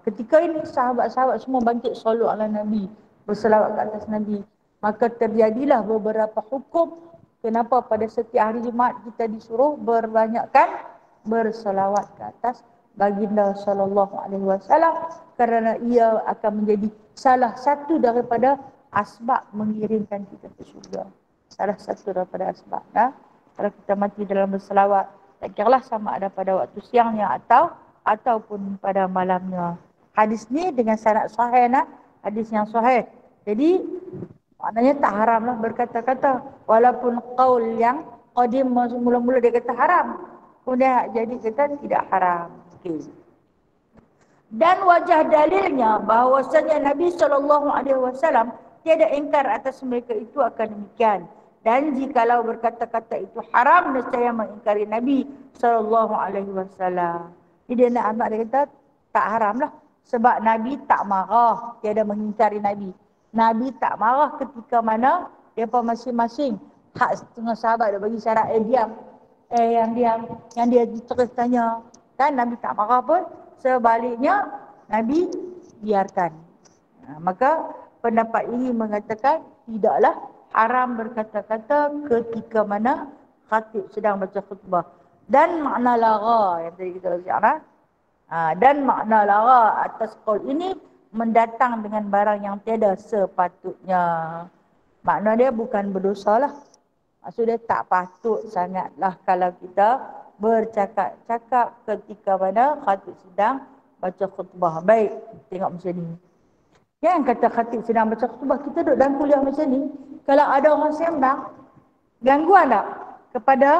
Ketika ini sahabat-sahabat semua bangkit solat ala Nabi, berselawat ke atas Nabi. Maka terjadilah beberapa hukum kenapa pada setiap hari Jumaat kita disuruh berbanyakkan berselawat ke atas baginda sallallahu alaihi wasallam, kerana ia akan menjadi salah satu daripada asbab mengirimkan kita ke syurga. Salah satu daripada asbab. Kalau kita mati dalam berselawat, tak kiralah sama ada pada waktu siangnya ataupun pada malamnya. Hadis ni dengan sanad sahih, hadis yang sahih. Jadi maknanya tak haramlah berkata-kata. Walaupun qaul yang qadim mula-mula dia kata haram, kemudian jadi kata tidak haram. Okay. Dan wajah dalilnya bahawasanya Nabi SAW tiada ingkar atas mereka itu akan demikian. Dan jikalau berkata-kata itu haram, nescaya mengingkari Nabi SAW. Jadi dia nak ambil, dia kata tak haram lah. Sebab Nabi tak marah, tiada mengingkari Nabi. Nabi tak marah ketika mana mereka masing-masing hak setengah sahabat dia bagi syarat diam. Yang dia terus tanya. Kan Nabi tak marah pun. Sebaliknya Nabi biarkan. Maka pendapat ini mengatakan tidaklah haram berkata-kata ketika mana khatib sedang baca khutbah. Dan makna lara yang tadi kita baca. Dan makna lara atas qaul ini mendatang dengan barang yang tiada sepatutnya. Makna dia bukan berdosa lah. Maksud dia tak patut sangatlah kalau kita bercakap-cakap ketika mana khatib sedang baca khutbah. Baik, tengok macam ni. Yang kata khatib sedang baca khutbah, kita duduk dalam kuliah macam ni, kalau ada orang sembang, gangguan tak kepada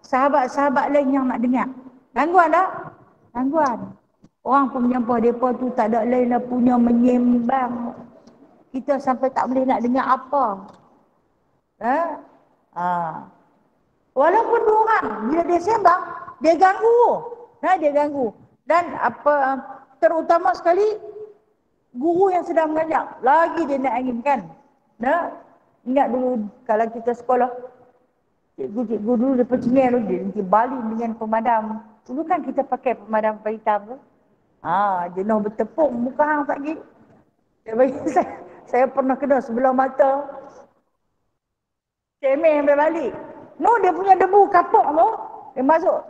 sahabat-sahabat lain yang nak dengar? Gangguan tak? Gangguan. Orang pemenyampah mereka tu tak ada lain lah punya menyembang. Kita sampai tak boleh nak dengar apa. Walaupun dua orang, bila dia sembang, dia ganggu. Dia ganggu. Dan terutama sekali, guru yang sedang mengajar. Lagi dia nak inginkan. Ingat dulu kalau kita sekolah, cikgu-cikgu dulu dia percingin dulu, dia nanti baling dengan pemadam. Dulu kan kita pakai pemadam hitam tu. Jenuh bertepung muka hang lagi. Saya pernah kena sebelah mata. Cemen sampai balik. Dia punya debu kapok tu. Dia masuk.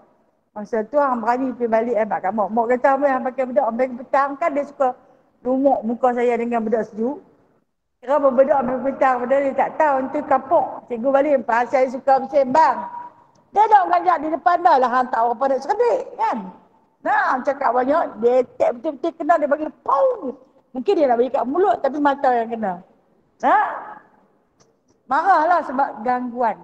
Masa tu hang berani pergi balik mak kamu. Mak kata apa yang pakai bedak. Ambil petang kan dia suka lumuk muka saya dengan bedak sejuk. Kira berbedak ambil petang. Padahal dia tak tahu itu kapok. Cikgu balik. Saya suka bersembang. Dia nak mengajar di depan dah lah. Hang tak apa nak cerdik kan. Cakap banyak, dia tak betul-betul kena, dia bagi pau. Mungkin dia nak bagi kat mulut, tapi mata yang kena. Marahlah sebab gangguan.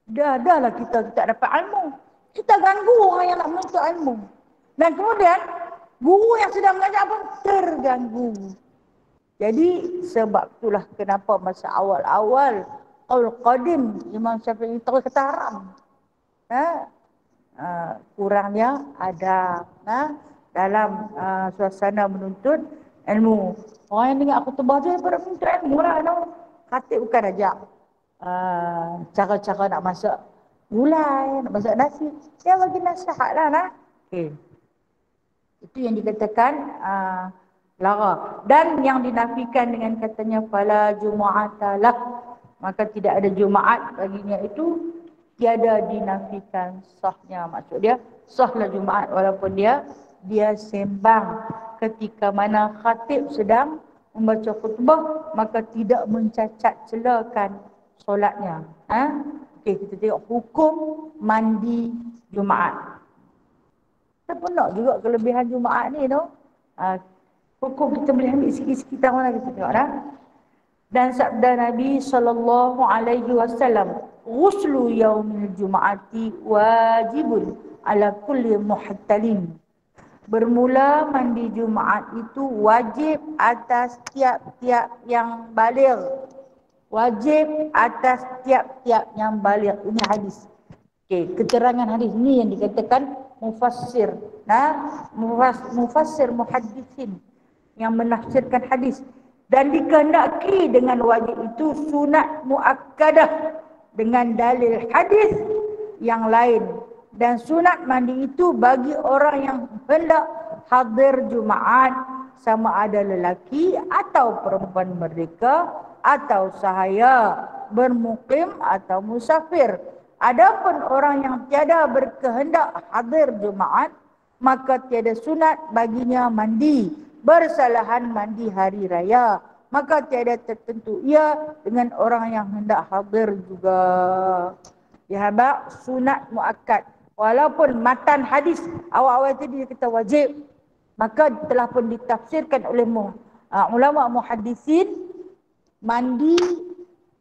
Dah lah kita tak dapat ilmu. Kita ganggu orang yang nak menuntut ilmu. Dan kemudian, guru yang sedang mengajar pun terganggu. Jadi, sebab itulah kenapa masa awal-awal, qaul qadim, Imam Syafi'i terus kata haram. Kurangnya ada dalam suasana menuntut ilmu. Orang yang dengar khutbah tu daripada menuntut ilmu lah. Khatib bukan ajak cara-cara nak masak gulai, nak masak nasi. Dia bagi nasihat lah. Okay. Itu yang dikatakan lara. Dan yang dinafikan dengan katanya fala jumu'atalah, maka tidak ada Jumaat baginya itu, tiada dinafikan sahnya. Maksud dia sahlah Jumaat walaupun dia sembang ketika mana khatib sedang membaca khutbah, maka tidak mencacat celakan solatnya. Okey, kita tengok hukum mandi Jumaat. Kita pun nak juga kelebihan Jumaat ni tu. Hukum kita boleh ambil sikit-sikit tahu lah, kita tengok dah. Dan sabda Nabi SAW, ghuslu yaumil jum'ati wajibun ala kulli muhattalin. Bermula mandi Jumaat itu wajib atas tiap-tiap yang baligh. Wajib atas tiap-tiap yang baligh. Ini hadis. Okey, keterangan hadis ini yang dikatakan mufassir. Mufassir muhaddisin yang menafsirkan hadis. Dan dikehendaki dengan wajib itu sunat muakkadah dengan dalil hadis yang lain. Dan sunat mandi itu bagi orang yang hendak hadir Jumaat, sama ada lelaki atau perempuan merdeka atau sahaya, bermukim atau musafir. Adapun orang yang tiada berkehendak hadir Jumaat, maka tiada sunat baginya mandi bersalahan mandi hari raya. Maka tiada tertentu ia dengan orang yang hendak hadir juga. Ya habaq sunat muakkad. Walaupun matan hadis awal-awal tadi kita wajib, maka telah pun ditafsirkan oleh ulama muhaddisin, mandi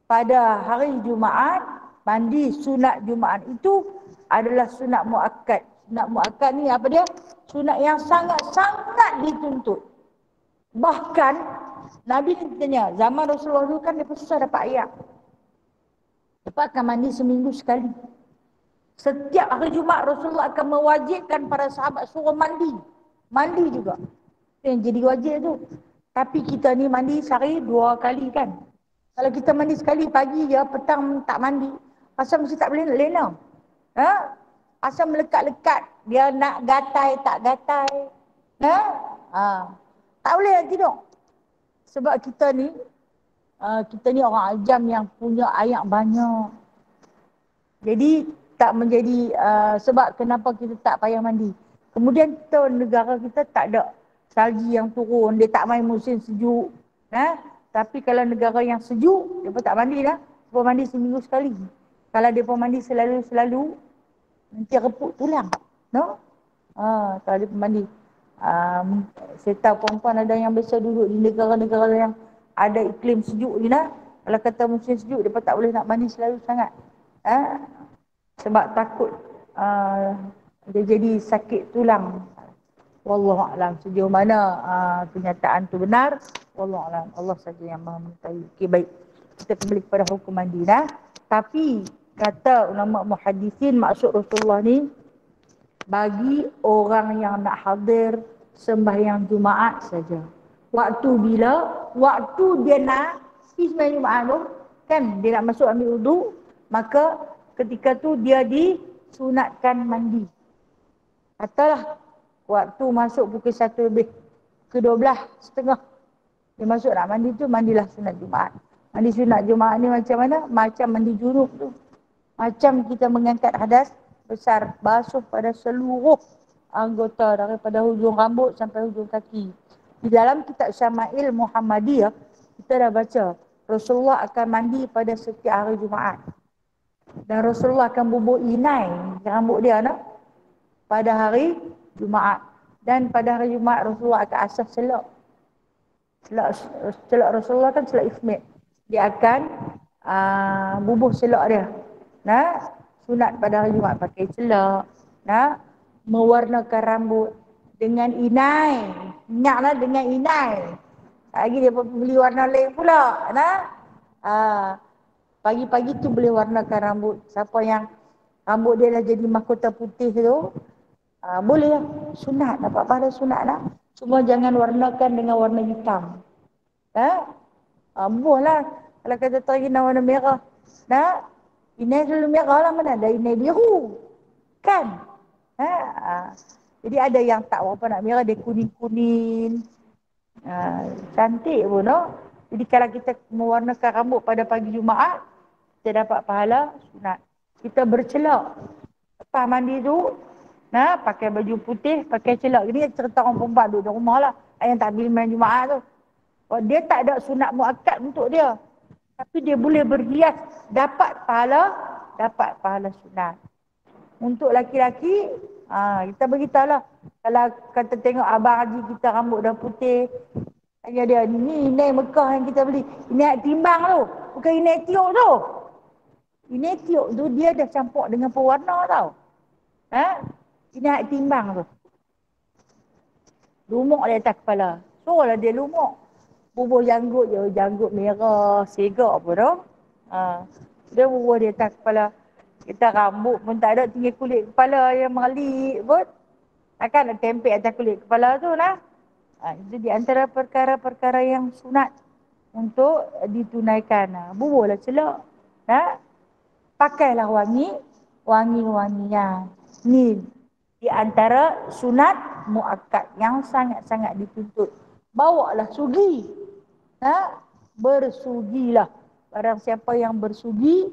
pada hari Jumaat, mandi sunat Jumaat itu adalah sunat muakkad. Sunat muakkad ni apa dia? Sunat yang sangat-sangat dituntut. Bahkan Nabi tanya, zaman Rasulullah dulu kan dia susah dapat air. Lepas akan mandi seminggu sekali. Setiap hari Jumaat Rasulullah akan mewajibkan para sahabat suruh mandi. Mandi juga. Itu yang jadi wajib tu. Tapi kita ni mandi sehari 2 kali kan. Kalau kita mandi sekali pagi je, petang tak mandi, asal mesti tak boleh lena. Ha? Asal melekat-lekat. Dia nak gatai tak gatai. Ha? Ha. Tak boleh nak tidur. Sebab kita ni orang ajam yang punya air banyak. Jadi tak menjadi sebab kenapa kita tak payah mandi. Kemudian kita, negara kita tak ada salji yang turun, dia tak main musim sejuk. Tapi kalau negara yang sejuk, dia pun tak mandi lah. Dia pun mandi seminggu sekali. Kalau dia pun mandi selalu, nanti reput tulang. No? Kalau dia pun mandi. Saya tahu perempuan ada yang biasa duduk di negara-negara yang ada iklim sejuk ni lah. Kalau kata musim sejuk, dia pun tak boleh nak mandi selalu sangat. Sebab takut dia jadi sakit tulang. Wallahualam sejauh mana kenyataan tu benar, wallahualam, Allah saja yang Maha mengetahui. Okey, baik. Kita kembali kepada hukum mandi dah. Tapi kata ulama muhaddisin, maksud Rasulullah ni bagi orang yang nak hadir sembahyang Jumaat saja. Waktu bila? Waktu dia nak pergi sembahyang Jumaat tu, kan dia nak masuk ambil wudu, maka ketika tu dia disunatkan mandi. Katalah waktu masuk pukul 1 lebih ke 12:30 dia masuk nak mandi tu, mandilah sunat Jumaat. Mandi sunat Jumaat ni macam mana? Macam mandi junub tu. Macam kita mengangkat hadas besar, basuh pada seluruh anggota daripada hujung rambut sampai hujung kaki. Di dalam kitab Syama'il Muhammadiyah kita dah baca Rasulullah akan mandi pada setiap hari Jumaat. Dan Rasulullah akan bubur inai rambut dia pada hari Jumaat. Dan pada hari Jumaat Rasulullah akan asah celak. Celak Rasulullah kan celak ismit. Dia akan bubuh celak dia. Sunat pada hari Jumaat pakai celak. Mewarnakan rambut dengan inai. Ingatlah dengan inai. Lagi dia beli warna lain pula. Pagi-pagi tu boleh warnakan rambut. Siapa yang rambut dia dah jadi mahkota putih tu, boleh lah. Sunat, dapat pahala sunat lah. Cuma jangan warnakan dengan warna hitam. Buah lah. Kalau kata tarik warna merah. Inai selalu merah lah, mana ada inai biru. Kan? Jadi ada yang tak berapa nak merah, dia kuning-kuning. Cantik pun. Jadi kalau kita mewarnakan rambut pada pagi Jumaat, kita dapat pahala sunat. Kita bercelak. Lepas mandi tu, pakai baju putih, pakai celak. Ini cerita orang perempuan duduk di rumah lah. Yang tak pergi main Jumaat tu. Dia tak ada sunat muakkad untuk dia. Tapi dia boleh berhias. Dapat pahala sunat. Untuk laki-laki, kita beritahulah. Kalau kata tengok abang haji kita rambut dah putih, tanya dia, ni inai Mekah yang kita beli. Inai timbang tu. Bukan inai tiuk tu. Inai tiuk tu dia dah campur dengan pewarna tau. Inai timbang tu. Lumuk di atas kepala. Suruhlah dia lumuk. Bubuh janggut je. Janggut merah, segak apa tu. Dia bubuh di atas kepala. Kita rambut pun tak ada, tinggal kulit kepala yang merelik pun. Takkan nak tempel atas kulit kepala tu lah. Itu di antara perkara-perkara yang sunat untuk ditunaikan. Bubuhlah celak. Pakailah wangi-wangian. Ni di antara sunat muakkad yang sangat-sangat dituntut. Bawalah sugi. bersugilah. Barang siapa yang bersugi,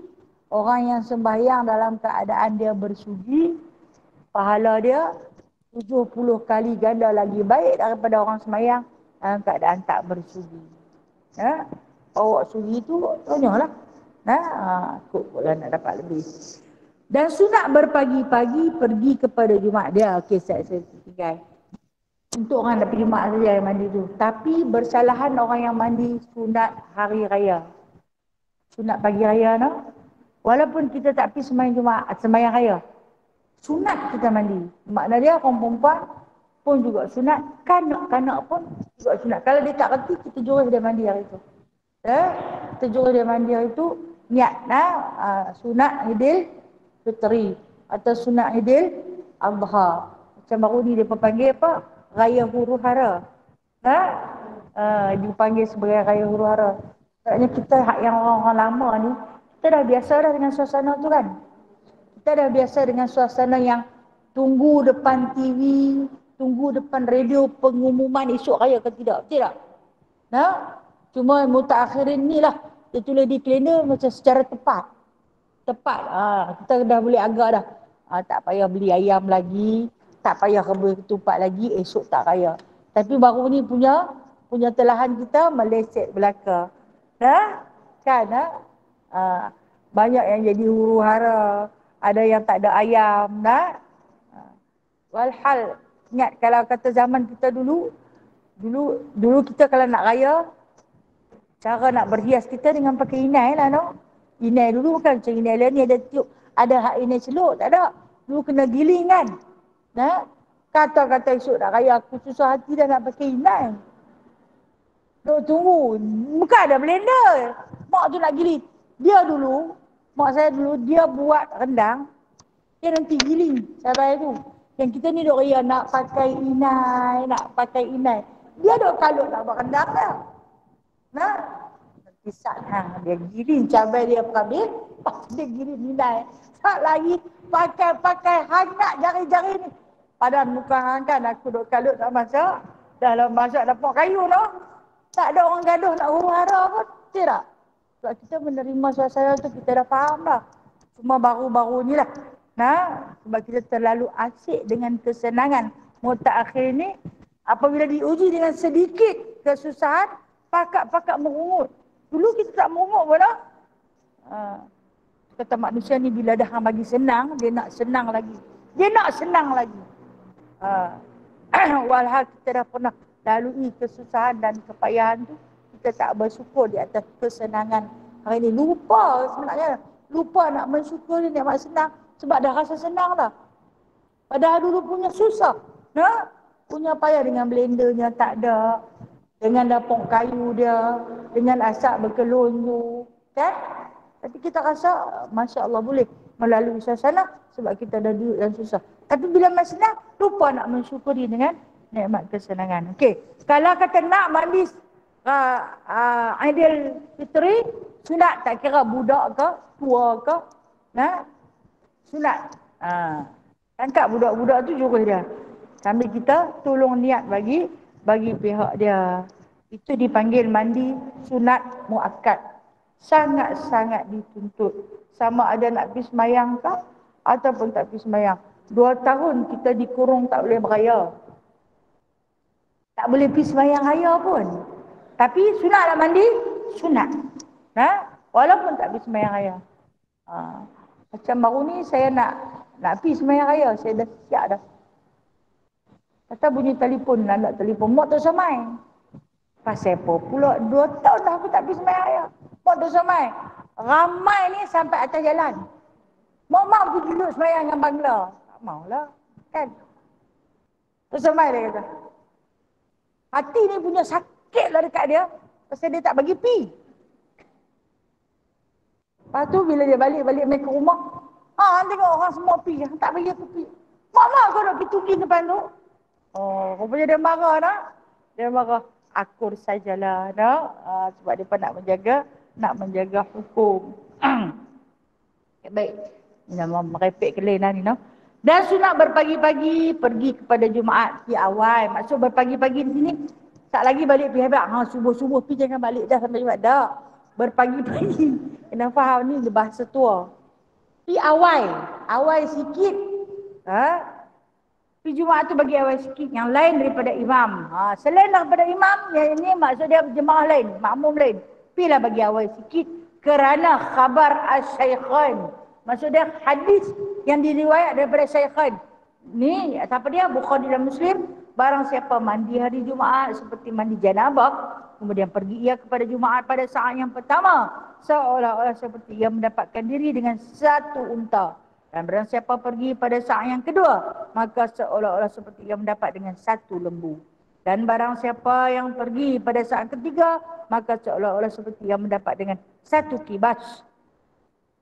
orang yang sembahyang dalam keadaan dia bersugi, pahala dia 70 kali ganda lagi baik daripada orang sembahyang dalam keadaan tak bersugi. Ya? Awak sugi tu tanyalah. Kok pula nak dapat lebih. Dan sunat berpagi-pagi pergi kepada Jumaat dia. Okey, saya tinggal. Untuk orang nak pergi Jumaat saja yang mandi tu. Tapi bersalahan orang yang mandi sunat hari raya. Sunat pagi raya no. Walaupun kita tak pergi sembahyang Jumaat, sembahyang raya. Sunat kita mandi. Makna dia orang perempuan pun juga sunat. Kanak-kanak pun juga sunat. Kalau dia tak reti, kita jurus dia mandi hari tu. Kita jurus dia mandi hari tu. Niat sunat Idul Fitri. Atau sunat Idul Adha. Macam baru ni dia panggil apa? Raya Huru Hara. Dipanggil sebagai Raya Huru Hara. Maksudnya kita yang orang-orang lama ni, kita dah biasa dah dengan suasana tu kan. Kita dah biasa dengan suasana yang tunggu depan TV, tunggu depan radio pengumuman esok raya ke tidak. Betul tak? Cuma mutaakhirin ni lah, dia tulis di kalender macam secara tepat. Kita dah boleh agak dah. Tak payah beli ayam lagi, tak payah beli ketupat lagi, esok tak raya. Tapi baru ni punya telahan kita meleset belaka. Banyak yang jadi huru hara, ada yang tak ada ayam. Walhal, ingat kalau kata zaman kita dulu kita kalau nak raya, cara nak berhias kita dengan pakai inai lah no. Inai dulu bukan macam inai lain ni ada tiup, ada hak inai celuk, tak ada. Dulu kena giling kan. Kata-kata esok nak raya, aku susah hati dah nak pakai inai. Tunggu, bukan ada blender. Mak tu nak giling. Mak saya dulu, dia buat rendang, dia nanti giling cabai tu. Yang kita ni duk raya nak pakai inai. Dia duk kalut nak buat rendang dah. Kisah dia giling cabai dia habis, lepas dia giling inai. Tak lagi pakai hangat jari-jari ni. Padahal muka hang kan aku duk kalut nak masak. Dah masak dapur kayu no. Tak ada orang gaduh nak huru-hara pun. Tidak. Sebab kita menerima suasana tu, kita dah faham dah. Cuma baru-baru ni lah. Sebab kita terlalu asyik dengan kesenangan. Mutaakhir ni, apabila diuji dengan sedikit kesusahan, pakak-pakak merungut. Dulu kita tak merungut pun dah. Kata manusia ni bila dah bagi senang, dia nak senang lagi. Walhal kita dah pernah lalui kesusahan dan kepayahan tu, kita tak bersyukur di atas kesenangan. Hari ni lupa sebenarnya. Lupa nak mensyukuri nikmat senang sebab dah rasa senang dah. Padahal dulu punya susah. Punya payah dengan blendernya tak ada. Dengan dapur kayu dia. Dengan asap berkelun tu. Kan? Tapi kita rasa, Masya Allah boleh melalui suasana sebab kita dah duduk dan susah. Tapi bila masih senang, lupa nak mensyukuri dengan nikmat kesenangan. Okey. Kalau kata nak mandi Aidil Fitri, sunat tak kira budak ke, tua ke. Sunat. Tangkap budak-budak tu jurus dia. Sambil kita tolong niat bagi pihak dia. Itu dipanggil mandi sunat muakkad. Sangat-sangat dituntut. Sama ada nak pergi sembahyang ke ataupun tak pergi sembahyang. 2 tahun kita dikurung tak boleh beraya. Tak boleh pergi sembahyang raya pun. Tapi sunat nak mandi? Sunat. Walaupun tak pergi sembahyang raya. Macam baru ni saya nak pergi sembahyang raya. Saya dah siap dah. Kata bunyi telefon, nak telefon. Mak tak samai. Pasal apa pula 2 tahun dah aku tak pergi sembahyang raya. Mak tak samai. Ramai ni sampai atas jalan. Mak pergi duduk sembahyang dengan bangla. Tak maulah. Kan? Tak samai dia kata. Hati ni punya sakit lah dekat dia. Pasal dia tak bagi pi. Lepas tu bila dia balik main ke rumah. Tengok orang semua pi. Tak bagi aku pi. Mak kau nak pergi tunggu depan tu. Rupanya dia marah dah. Dia marah. Akur sajalah dah. Sebab dia pun nak menjaga hukum. Baik. Nama merepek kelin lah ni no. Dan sunat berpagi-pagi pergi kepada Jumaat di awal. Maksud berpagi-pagi di sini Tak lagi balik pergi hebat. Subuh-subuh pergi jangan balik dah sampai Jumaat. Tak. Berpagi-pagi. Kena faham ni bahasa tua. Pergi awal. Awal sikit. Pergi Jumaat tu bagi awal sikit. Yang lain daripada imam. Selain daripada imam, yang ini maksud dia jemaah lain. Makmum lain. Pergilah bagi awal sikit. Kerana khabar as-syaikhan. Maksud dia hadis yang diriwayat daripada syaikhan. Ni, siapa dia? Bukhari dan Muslim. Barang siapa mandi hari Jumaat seperti mandi janabah, kemudian pergi ia kepada Jumaat pada saat yang pertama, seolah-olah seperti ia mendapatkan diri dengan satu unta. Dan barang siapa pergi pada saat yang kedua, maka seolah-olah seperti ia mendapat dengan satu lembu. Dan barang siapa yang pergi pada saat ketiga, maka seolah-olah seperti ia mendapat dengan satu kibas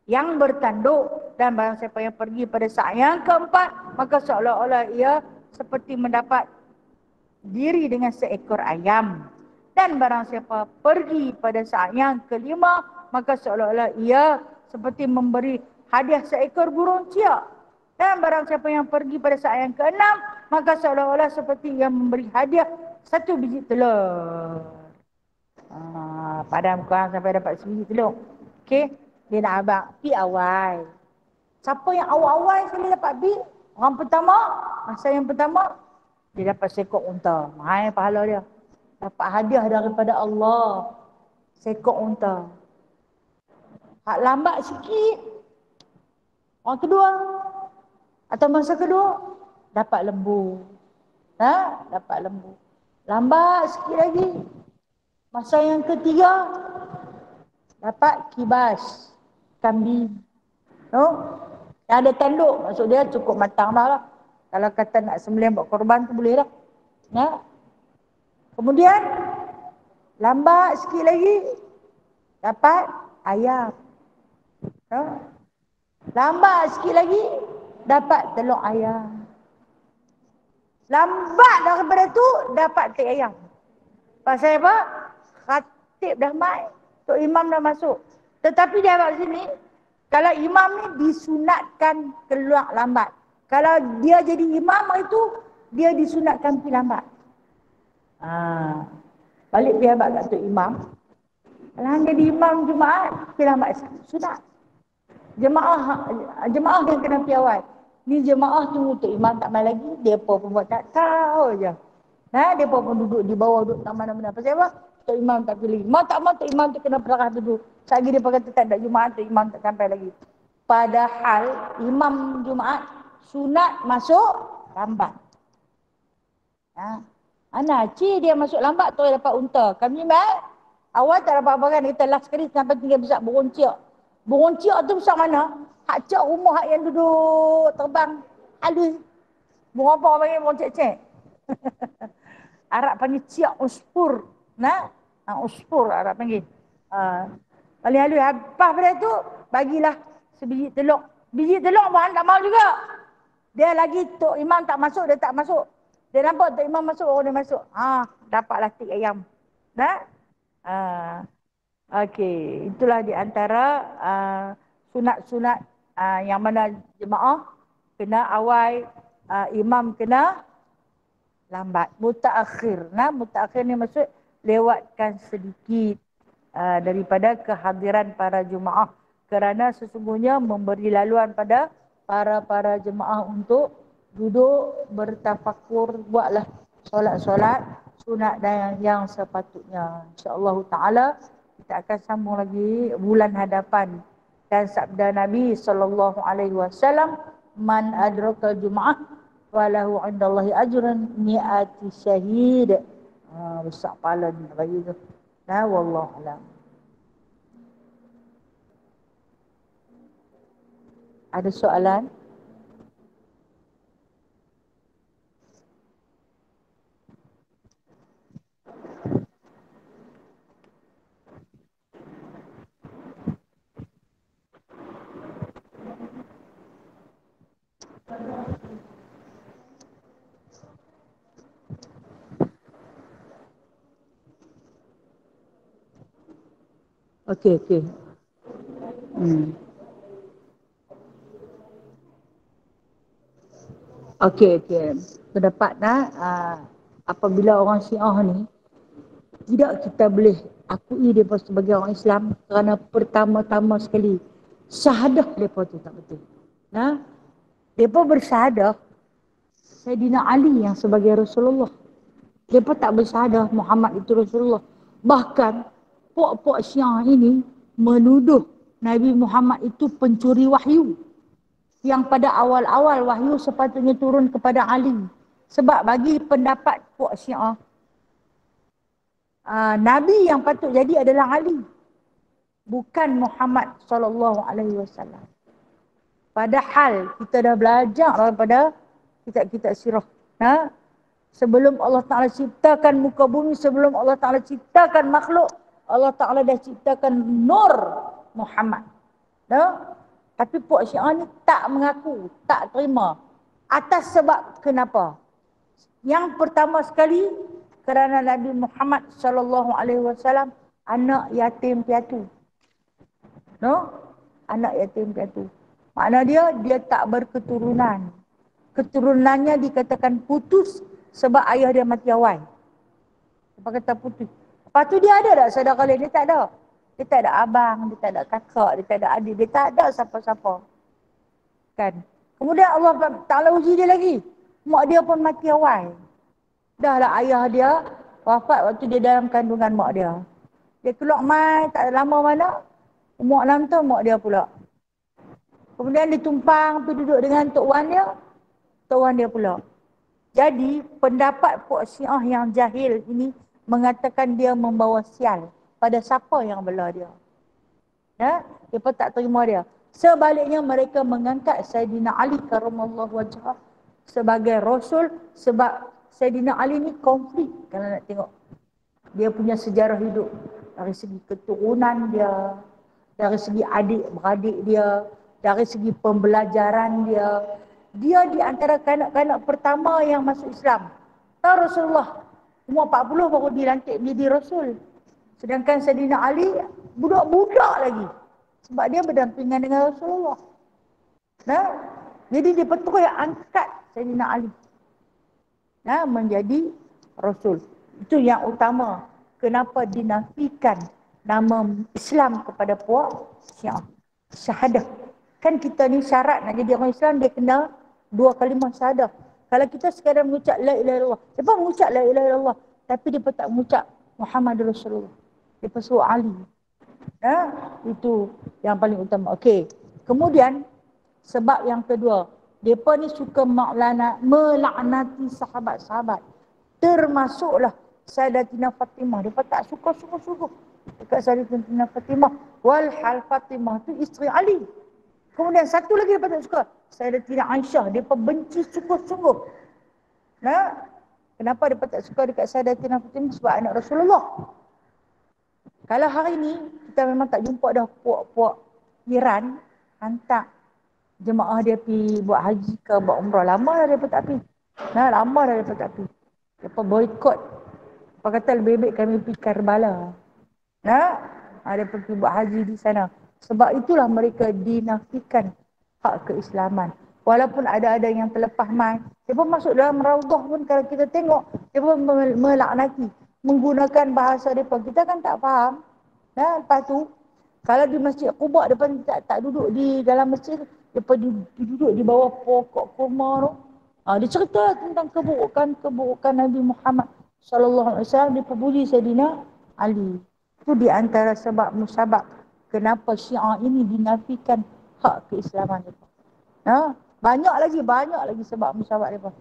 yang bertanduk. Dan barang siapa yang pergi pada saat yang keempat, maka seolah-olah ia seperti mendapat diri dengan seekor ayam. Dan barang siapa pergi pada saat yang kelima, maka seolah-olah ia seperti memberi hadiah seekor burung ciak. Dan barang siapa yang pergi pada saat yang keenam, maka seolah-olah seperti ia memberi hadiah satu biji telur. Padam korang sampai dapat sebiji telur. Okey, dia nak abang pi awal. Siapa yang awal-awal sekali dapat pi? Orang pertama, masa yang pertama, dia dapat sekok unta. Mahal pahala dia. Dapat hadiah daripada Allah. Sekok unta. Hak lambat sikit. Orang kedua. Atau masa kedua. Dapat lembu. Dapat lembu. Lambat sikit lagi. Masa yang ketiga. Dapat kibas. Kambing. Yang ada tanduk. Maksud dia cukup matang dah lah. Kalau kata nak sembelih buat korban tu boleh dah. Kemudian lambat sikit lagi dapat ayam. Lambat sikit lagi dapat telur ayam. Lambat daripada tu dapat tek ayam. Pasal apa? Khatib dah mai, tok imam dah masuk. Tetapi dia kat sini, kalau imam ni disunatkan keluar lambat. Kalau dia jadi imam itu, dia disunatkan pergi lambat. Balik pergi abad kat tok imam. Kalau jadi imam Jumaat, pergi lambat sunat. Jemaah yang kena pergi awal. Ni jemaah tunggu tok imam tak mai lagi, depa pun buat tak tahu je. Depa pun duduk di bawah, duduk tak mana-mana. Pasal apa? Tok imam tak pilih. Mau tak mau tok imam tu kena berdarah dulu. Selagi dia kata tak ada Jumaat, tok imam tak sampai lagi. Padahal imam Jumaat sunat masuk lambat. Dia masuk lambat tu dapat unta. Kami awal tak dapat apa kan. Kita last sekali sampai tinggal besar burung ciak. Burung ciak tu besar mana? Hak ciak rumah hak yang duduk terbang halus. Burung apa orang panggil burung cek-cek. Arab panggil ciak uspur. Uspur Arab panggil. Paling halus. Lepas pada tu bagilah sebiji telur. Biji telur bahan tak mau juga. Dia lagi tok imam tak masuk, dia tak masuk. Dia nampak tok imam masuk, orang dia masuk. Dapatlah tik ayam. Okey, itulah di antara sunat-sunat yang mana jemaah kena awal, imam kena lambat. Mutaakhir. Mutaakhir ni maksud lewatkan sedikit daripada kehadiran para jemaah. Kerana sesungguhnya memberi laluan pada para jemaah untuk duduk bertafakur, buatlah solat-solat sunat dan yang sepatutnya. InsyaAllah ta'ala kita akan sambung lagi bulan hadapan. Dan sabda Nabi SAW, man adrakal jum'ah walahu indallahi ajrun ni'ati syahid. Besar pahala ni bagi tu. Wallahualam. Ada soalan? Okey. Okey. Pendapat apabila orang Syiah ni Tidak kita boleh akui mereka sebagai orang Islam kerana pertama-tama sekali syahadah mereka tu tak betul. Nah, mereka bersyahadah Sayyidina Ali yang sebagai Rasulullah. Mereka tak bersyahadah Muhammad itu Rasulullah. Bahkan puak-puak Syiah ini menuduh Nabi Muhammad itu pencuri wahyu. Yang pada awal-awal wahyu sepatutnya turun kepada Ali. Sebab bagi pendapat puak Syiah, Nabi yang patut jadi adalah Ali, bukan Muhammad SAW. Padahal kita dah belajar daripada kitab-kitab sirah. Sebelum Allah Ta'ala ciptakan muka bumi, sebelum Allah Ta'ala ciptakan makhluk, Allah Ta'ala dah ciptakan Nur Muhammad. Tapi puak Syiah ni tak mengaku, tak terima. Atas sebab kenapa? Yang pertama sekali, kerana Nabi Muhammad SAW anak yatim piatu. Anak yatim piatu. Makna dia tak berketurunan. Keturunannya dikatakan putus sebab ayah dia mati awal. Apa kata putus? Lepas tu dia ada tak saudara lain? Dia tak ada. Dia tak ada abang, dia tak ada kakak, dia tak ada adik, dia tak ada siapa-siapa. Kan? Kemudian Allah Ta'ala uji dia lagi. Mak dia pun mati awal. Dah lah ayah dia wafat waktu dia dalam kandungan mak dia. Dia keluar mai, tak lama mana, umur 6 tahun mak dia pula. Kemudian dia tumpang pergi duduk dengan Tok Wan dia pula. Jadi pendapat puak Syiah yang jahil ini mengatakan dia membawa sial pada siapa yang bela dia. Dia pun tak terima dia. Sebaliknya mereka mengangkat Sayyidina Ali karamallahu wajhah sebagai Rasul sebab Sayyidina Ali ni konflik kalau nak tengok. Dia punya sejarah hidup dari segi keturunan dia, dari segi adik-beradik dia, dari segi pembelajaran dia. Dia di antara kanak-kanak pertama yang masuk Islam. Tahu Rasulullah umur 40 baru dilantik menjadi Rasul. Sedangkan Sayyidina Ali budak-budak lagi. Sebab dia berdampingan dengan Rasulullah. Jadi dia betul yang angkat Sayyidina Ali menjadi Rasul. Itu yang utama. Kenapa dinafikan nama Islam kepada puak Syiah. Syahadah. Kan kita ni syarat nak jadi orang Islam, dia kena 2 kalimah syahadah. Kalau kita sekadar mengucap la ilaha illallah, dia mengucap la ilaha illallah, tapi dia tak mengucap Muhammad Rasulullah. Dia suruh Ali. Itu yang paling utama. Okey. Kemudian sebab yang kedua, mereka ni suka melaknati sahabat-sahabat. Termasuklah Sayyidatina Fatimah. Mereka tak suka sungguh-sungguh dekat Sayyidatina Fatimah. Walhal Fatimah tu isteri Ali. Kemudian satu lagi mereka tak suka, Sayyidatina Aisyah. Mereka benci sungguh-sungguh. Kenapa mereka tak suka dekat Sayyidatina Fatimah? Sebab anak Rasulullah. Kalau hari ni kita memang tak jumpa dah puak-puak Iran hantar jemaah dia pergi buat haji ke buat umrah. Lama dah mereka tak pergi. Lama dah mereka tak pergi. Mereka boykot. Mereka kata lebih baik kami pergi Karbala. Mereka pergi buat haji di sana. Sebab itulah mereka dinafikan hak keislaman. Walaupun ada yang terlepas mai. Dia pun masuk dalam Raudhah pun kalau kita tengok. Dia pun melaknati. Menggunakan bahasa mereka. Kita kan tak faham. Lepas tu, kalau di Masjid Quba, mereka tak duduk di dalam masjid. Mereka duduk di bawah pokok kurma tu. Dia cerita tentang keburukan Nabi Muhammad SAW. Dia puji Sayyidina Ali. Itu di antara sebab musabab kenapa Syiah ini dinafikan hak keislaman mereka. Banyak lagi sebab musabab mereka.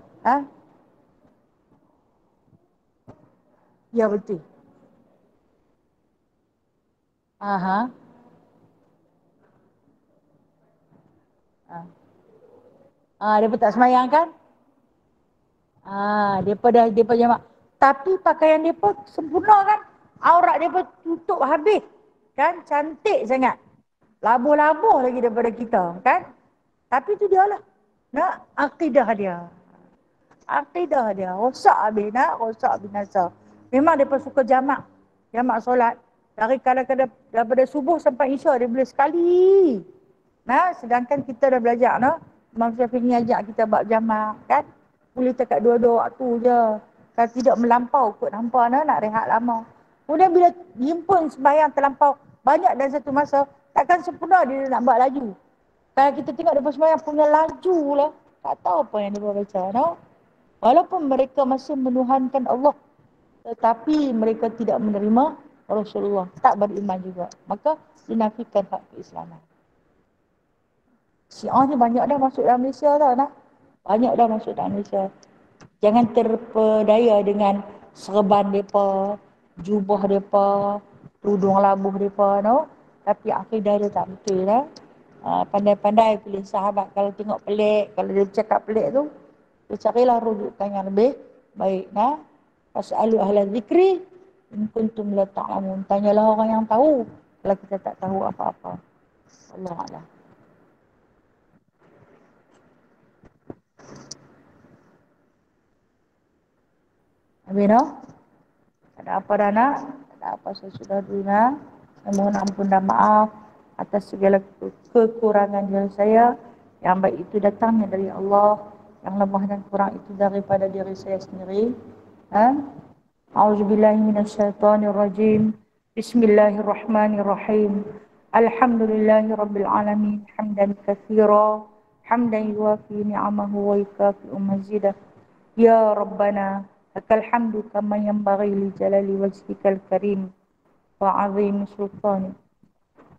Ya betul. Mereka tak semayang kan? Mereka jamak. Tapi pakaian mereka sempurna kan? Aurat mereka tutup habis. Kan? Cantik sangat. Labuh-labuh lagi daripada kita. Kan? Tapi itu dia lah. Akidah dia. Rosak habis. Rosak binasa. Memang mereka suka jamak. Jamak solat. Dari kadang-kadang daripada subuh sampai isya dia boleh sekali. Sedangkan kita dah belajar. Imam Syafi'i ajak kita buat jamak. Kan? Boleh cakap 2 waktu je. Kalau tidak melampau kot nampak nak rehat lama. Kemudian bila himpun sembahyang terlampau banyak dalam satu masa, takkan sempurna dia nak buat laju. Kalau kita tengok dia sembahyang punya laju lah, tak tahu apa yang dia baca. No? Walaupun mereka masih menuhankan Allah, tetapi mereka tidak menerima Rasulullah, tak beriman juga. Maka dinafikan hak keislaman. Syiah ni banyak dah masuk dalam Malaysia tau nak. Banyak dah masuk dalam Malaysia. Jangan terpedaya dengan serban mereka, jubah mereka, tudung labuh mereka, no? Tapi akidah dia tak betul lah. Pandai-pandai pilih sahabat. Kalau tengok pelik, kalau dia cakap pelik tu, dia carilah rujukan yang lebih baik. Nah? Fas'alu ahla zikri, in kuntum la ta'lamun. Tanyalah orang yang tahu, kalau kita tak tahu apa-apa. Allah Allah. Habis no? Ada apa dah nak? Ada apa saya sudah dengar. Saya mohon ampun dan maaf atas segala kekurangan diri saya. Yang baik itu datangnya dari Allah. Yang lemah dan kurang itu daripada diri saya sendiri. A'udzubillahi minasyaitonirrajim. Bismillahirrahmanirrahim. Alhamdulillahi rabbil alamin. Hamdan katsira. Hamdan yuwafi ni'amahu wa yukafi'u mazidah. Ya Rabbana, lakal hamdu kama yanbaghi li jalali wajhikal karim wa 'azimi sultani.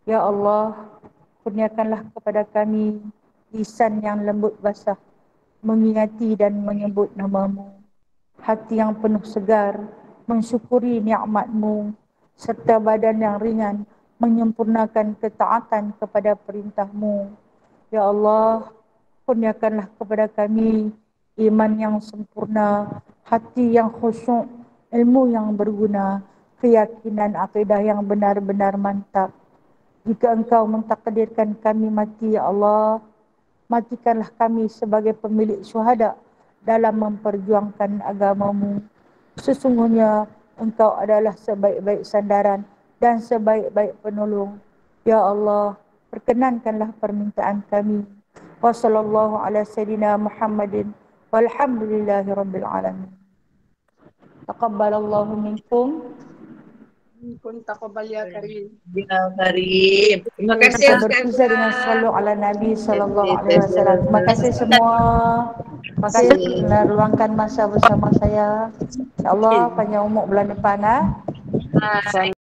Ya Allah, kurniakanlah kepada kami lisan yang lembut basah, mengingati dan menyebut namamu, hati yang penuh segar, mensyukuri nikmat-Mu, serta badan yang ringan, menyempurnakan ketaatan kepada perintah-Mu. Ya Allah, kurniakanlah kepada kami iman yang sempurna, hati yang khusyuk, ilmu yang berguna, keyakinan akidah yang benar-benar mantap. Jika Engkau mentakdirkan kami mati, ya Allah, matikanlah kami sebagai pemilik syuhada dalam memperjuangkan agama-Mu. Sesungguhnya Engkau adalah sebaik-baik sandaran dan sebaik-baik penolong. Ya Allah, perkenankanlah permintaan kami. Wa sallallahu ala sayyidina Muhammadin walhamdulillahi rabbil alamin. Taqabbalallahu minkum. Minkum taqabbal ya karim. Ya Karim. Terima kasih Kita Ustazah. berpisah dengan sallu ala Nabi sallallahu alaihi wasallam. Terima kasih semua. Terima kasih kerana luangkan masa bersama saya. InsyaAllah panjang umur bulan depan.